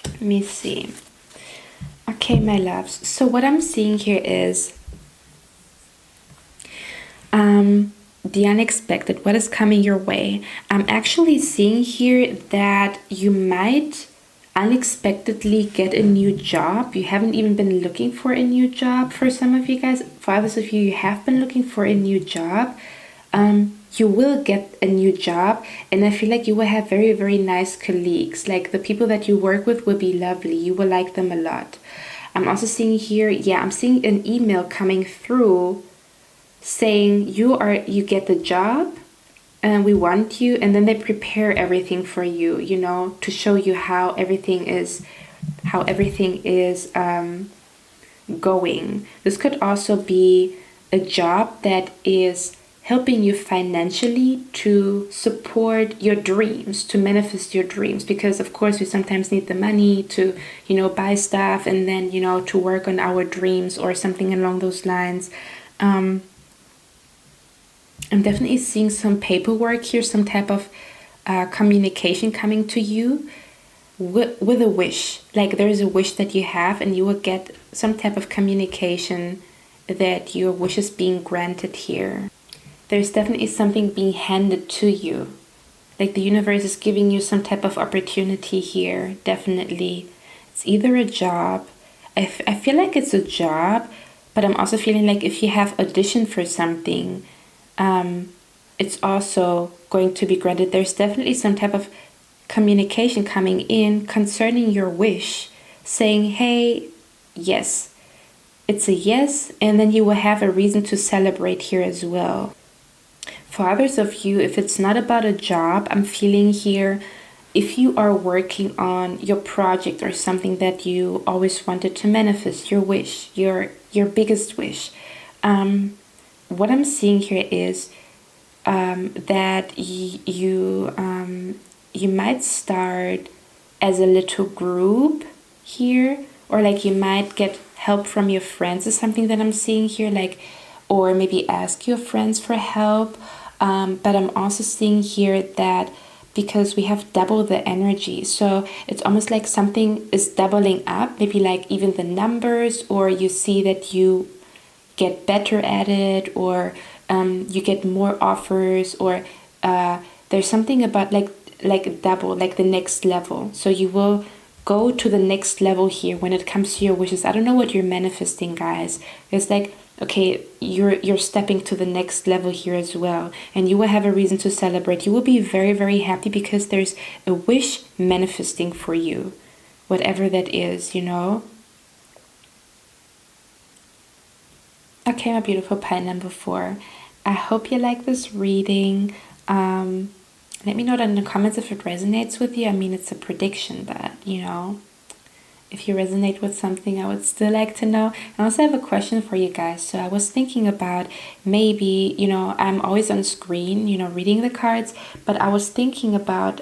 Let me see. Okay, my loves. So what I'm seeing here is the unexpected. What is coming your way? I'm actually seeing here that you might unexpectedly get a new job. You haven't even been looking for a new job for some of you guys. For others of you, you have been looking for a new job. You will get a new job, and I feel like you will have very, very nice colleagues. Like the people that you work with will be lovely. You will like them a lot. I'm also seeing here, I'm seeing an email coming through saying you get the job and we want you, and then they prepare everything for you, to show you how everything is going. This could also be a job that is helping you financially to support your dreams, to manifest your dreams, because of course we sometimes need the money to, buy stuff and then, to work on our dreams or something along those lines. I'm definitely seeing some paperwork here, some type of communication coming to you with a wish. Like there is a wish that you have, and you will get some type of communication that your wish is being granted here. There's definitely something being handed to you. Like the universe is giving you some type of opportunity here, definitely. It's either a job. I feel like it's a job, but I'm also feeling like if you have auditioned for something, it's also going to be granted. There's definitely some type of communication coming in concerning your wish, saying, hey, yes, it's a yes, and then you will have a reason to celebrate here as well. For others of you, if it's not about a job, I'm feeling here, if you are working on your project or something that you always wanted to manifest, your wish, your biggest wish, what I'm seeing here is that you might start as a little group here, or like you might get help from your friends is something that I'm seeing here, like, or maybe ask your friends for help. But I'm also seeing here that because we have double the energy, so it's almost like something is doubling up, maybe like even the numbers, or you see that you get better at it, or you get more offers, or there's something about like double, like the next level. So you will go to the next level here when it comes to your wishes. I don't know what you're manifesting, guys. It's like okay, you're stepping to the next level here as well, and you will have a reason to celebrate. You will be very, very happy because there's a wish manifesting for you, whatever that is, you know. Okay, my beautiful pile number 4. I hope you like this reading. Let me know in the comments if it resonates with you. I mean, it's a prediction, but you know, if you resonate with something, I would still like to know. I also have a question for you guys. So I was thinking about maybe, you know, I'm always on screen, you know, reading the cards, but I was thinking about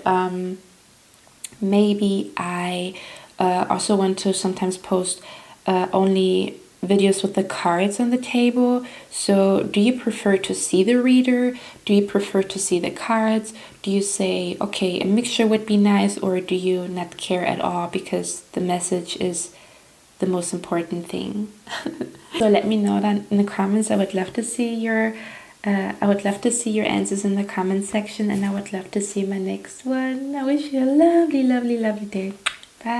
maybe I also want to sometimes post only videos with the cards on the table. So do you prefer to see the reader? Do you prefer to see the cards? Do you say, okay, a mixture would be nice, or do you not care at all because the message is the most important thing? So let me know that in the comments. I would love to see your answers in the comment section, and I would love to see my next one. I wish you a lovely, lovely, lovely day. Bye.